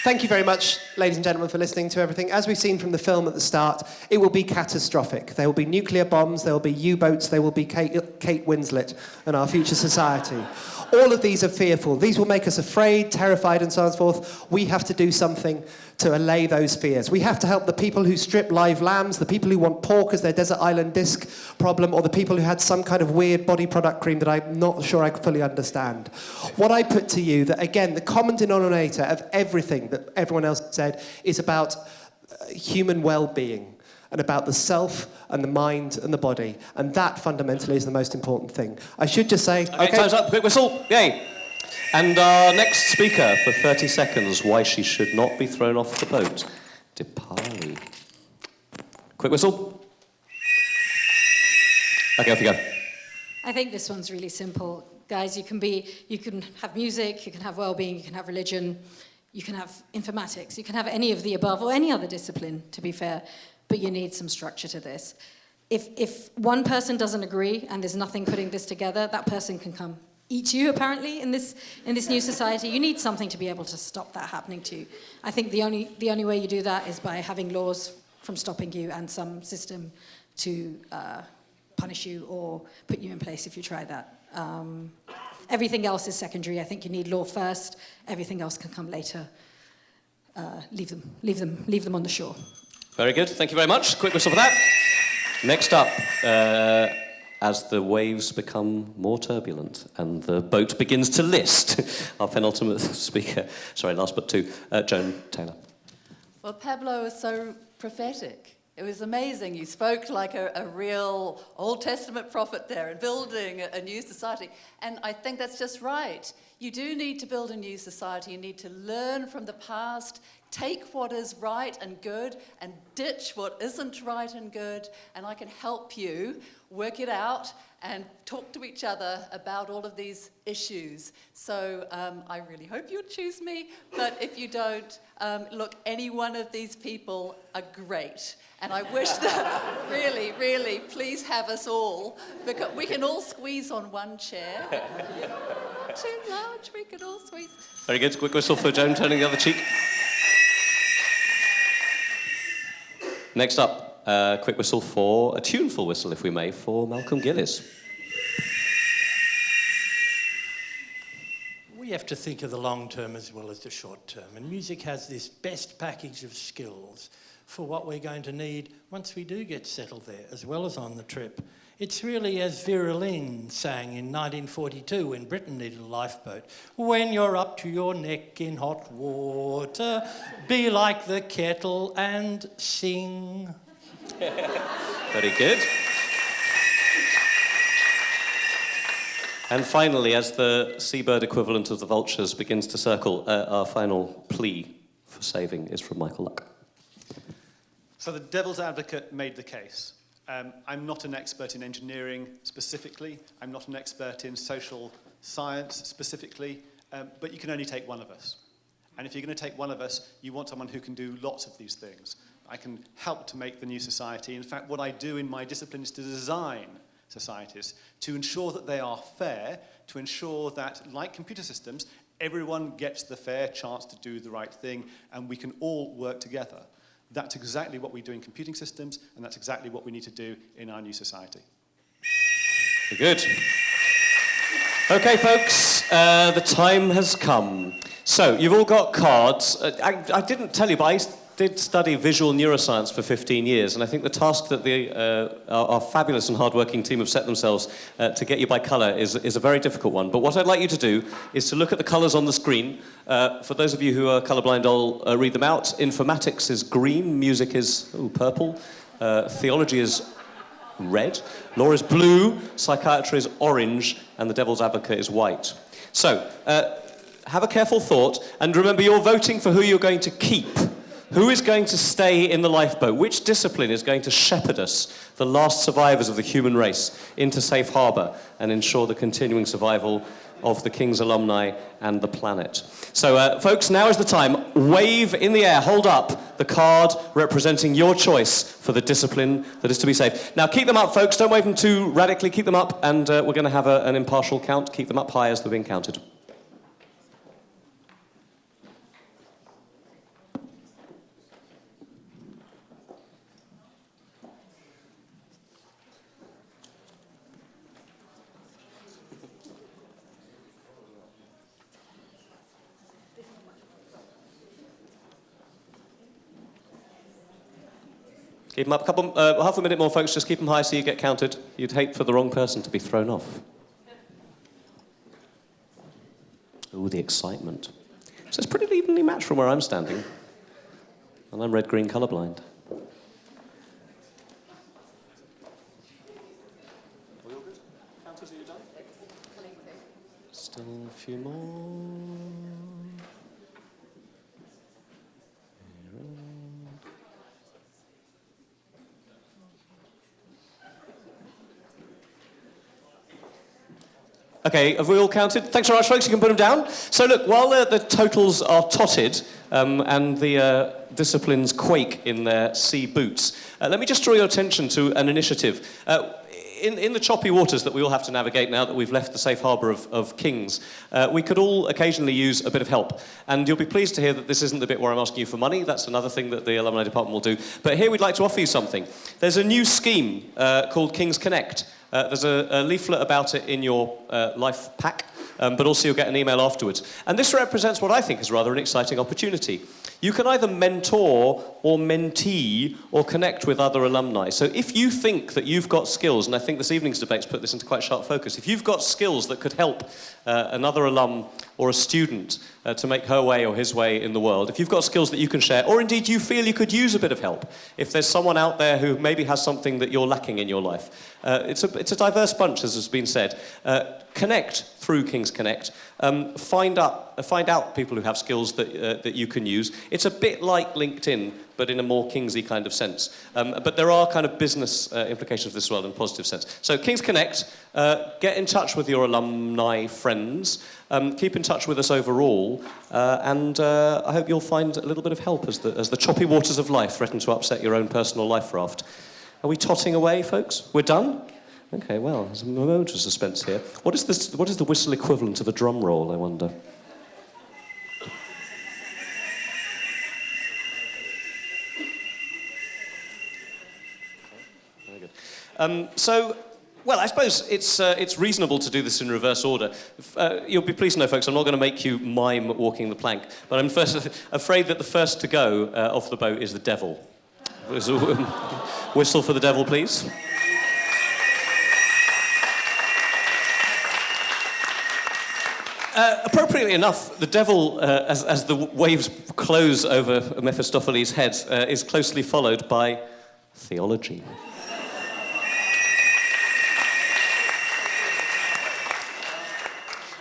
Thank you very much, ladies and gentlemen, for listening to everything. As we've seen from the film at the start, it will be catastrophic. There will be nuclear bombs, there will be U-boats, there will be Kate Winslet in our future society. All of these are fearful. These will make us afraid, terrified, and so on and so forth. We have to do something to allay those fears. We have to help the people who strip live lambs, the people who want pork as their desert island disc problem, or the people who had some kind of weird body product cream that I'm not sure I fully understand. What I put to you, that again, the common denominator of everything that everyone else said is about human well-being and about the self and the mind and the body. And that fundamentally is the most important thing. I should just say... Okay, time's up. Quick whistle. Yay. And our next speaker for 30 seconds, why she should not be thrown off the boat. Dipali. Quick whistle. Okay, off you go. I think this one's really simple. Guys, you can have music, you can have well-being, you can have religion, you can have informatics, you can have any of the above, or any other discipline, to be fair, but you need some structure to this. If one person doesn't agree and there's nothing putting this together, that person can come eat you, apparently, in this new society. You need something to be able to stop that happening to you. I think the only way you do that is by having laws from stopping you and some system to punish you or put you in place if you try that. Everything else is secondary. I think you need law first. Everything else can come later. Leave them on the shore. Very good. Thank you very much. Quick whistle for that. Next up, as the waves become more turbulent and the boat begins to list, our penultimate speaker, sorry, last but two, Joan Taylor. Well, Pablo was so prophetic. It was amazing. You spoke like a real Old Testament prophet there and building a new society. And I think that's just right. You do need to build a new society. You need to learn from the past, take what is right and good and ditch what isn't right and good. And I can help you work it out and talk to each other about all of these issues. So I really hope you'll choose me. But if you don't, look, any one of these people are great. And I wish that, really, really, please have us all, because we can all squeeze on one chair. Not too large, we can all squeeze. Very good. Quick whistle for Joan, turning the other cheek. Next up, quick whistle for, a tuneful whistle, if we may, for Malcolm Gillies. We have to think of the long term as well as the short term, and music has this best package of skills for what we're going to need once we do get settled there, as well as on the trip. It's really as Vera Lynn sang in 1942 when Britain needed a lifeboat. When you're up to your neck in hot water, be like the kettle and sing. Very good. And finally, as the seabird equivalent of the vultures begins to circle, our final plea for saving is from Michael Luck. So the devil's advocate made the case. I'm not an expert in engineering specifically. I'm not an expert in social science specifically. But you can only take one of us. And if you're going to take one of us, you want someone who can do lots of these things. I can help to make the new society. In fact, what I do in my discipline is to design societies, to ensure that they are fair, to ensure that, like computer systems, everyone gets the fair chance to do the right thing, and we can all work together. That's exactly what we do in computing systems, and that's exactly what we need to do in our new society. Very good. Okay, folks, the time has come. So, you've all got cards. I didn't tell you, but I did study visual neuroscience for 15 years, and I think the task that our fabulous and hardworking team have set themselves to get you by colour is a very difficult one. But what I'd like you to do is to look at the colours on the screen. For those of you who are colourblind, I'll read them out. Informatics is green, music is purple, theology is red, law is blue, psychiatry is orange, and the devil's advocate is white. So, have a careful thought, and remember you're voting for who you're going to keep. Who is going to stay in the lifeboat? Which discipline is going to shepherd us, the last survivors of the human race, into safe harbour and ensure the continuing survival of the King's alumni and the planet? So, folks, now is the time. Wave in the air, hold up the card representing your choice for the discipline that is to be saved. Now, keep them up, folks. Don't wave them too radically. Keep them up, and we're going to have an impartial count. Keep them up high as they're being counted. Keep them up. Half a minute more, folks. Just keep them high so you get counted. You'd hate for the wrong person to be thrown off. Ooh, the excitement. So it's pretty evenly matched from where I'm standing. And I'm red-green colourblind. Still a few more. Okay, have we all counted? Thanks very much, folks. You can put them down. So look, while the totals are totted and the disciplines quake in their sea boots, let me just draw your attention to an initiative. In the choppy waters that we all have to navigate now that we've left the safe harbour of Kings, we could all occasionally use a bit of help. And you'll be pleased to hear that this isn't the bit where I'm asking you for money. That's another thing that the Alumni Department will do. But here we'd like to offer you something. There's a new scheme called Kings Connect. There's a leaflet about it in your life pack, but also you'll get an email afterwards. And this represents what I think is rather an exciting opportunity. You can either mentor or mentee or connect with other alumni. So if you think that you've got skills, and I think this evening's debate's put this into quite sharp focus, if you've got skills that could help another alum or a student to make her way or his way in the world, if you've got skills that you can share, or indeed you feel you could use a bit of help, if there's someone out there who maybe has something that you're lacking in your life, it's a diverse bunch, as has been said. Connect through King's Connect. Find out people who have skills that you can use. It's a bit like LinkedIn, but in a more Kingsy kind of sense. But there are kind of business implications of this as well in a positive sense. So King's Connect, get in touch with your alumni friends, keep in touch with us overall, and I hope you'll find a little bit of help as the choppy waters of life threaten to upset your own personal life raft. Are we totting away, folks? We're done? Okay, well, there's a moment of suspense here. What is the whistle equivalent of a drum roll, I wonder? Very good. Well, I suppose it's reasonable to do this in reverse order. You'll be pleased to know, folks, I'm not going to make you mime walking the plank, but I'm afraid that the first to go off the boat is the devil. Whistle for the devil, please. Appropriately enough, the devil, as the waves close over Mephistopheles' head, is closely followed by theology.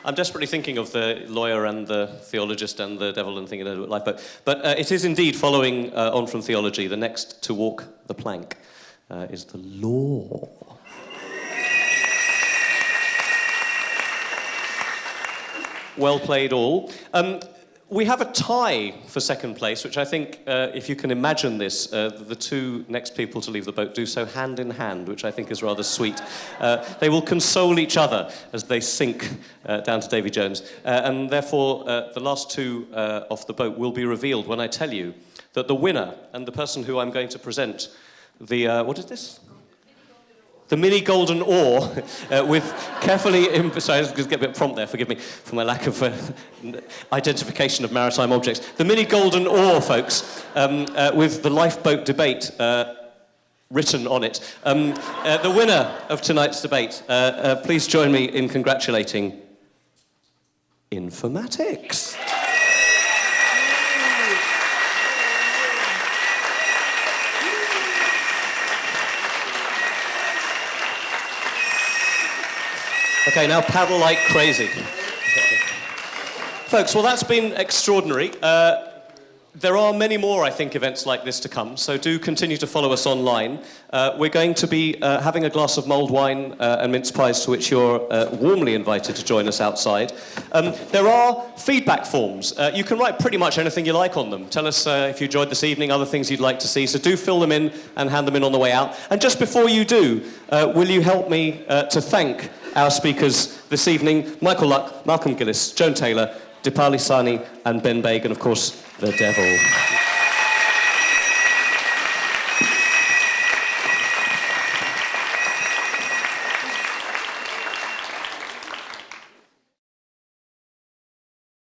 I'm desperately thinking of the lawyer and the theologist and the devil and thinking of Lifeboat. But it is indeed following on from theology. The next to walk the plank is the law. Well played all. We have a tie for second place, which I think, if you can imagine this, the two next people to leave the boat do so hand in hand, which I think is rather sweet. They will console each other as they sink down to Davy Jones. And therefore, the last two off the boat will be revealed when I tell you that the winner and the person who I'm going to present the, what is this? The mini golden oar with carefully... Sorry, I was going to get a bit prompt there, forgive me for my lack of identification of maritime objects. The mini golden oar, folks, with the Lifeboat Debate written on it. The winner of tonight's debate, please join me in congratulating Informatics. Okay, now paddle like crazy. Folks, well, that's been extraordinary. There are many more, I think, events like this to come, so do continue to follow us online. We're going to be having a glass of mulled wine and mince pies, to which you're warmly invited to join us outside. There are feedback forms. You can write pretty much anything you like on them. Tell us if you enjoyed this evening, other things you'd like to see, so do fill them in and hand them in on the way out. And just before you do, will you help me to thank our speakers this evening, Michael Luck, Malcolm Gillis, Joan Taylor, Dipali Sani and Ben Baig, and of course, the devil.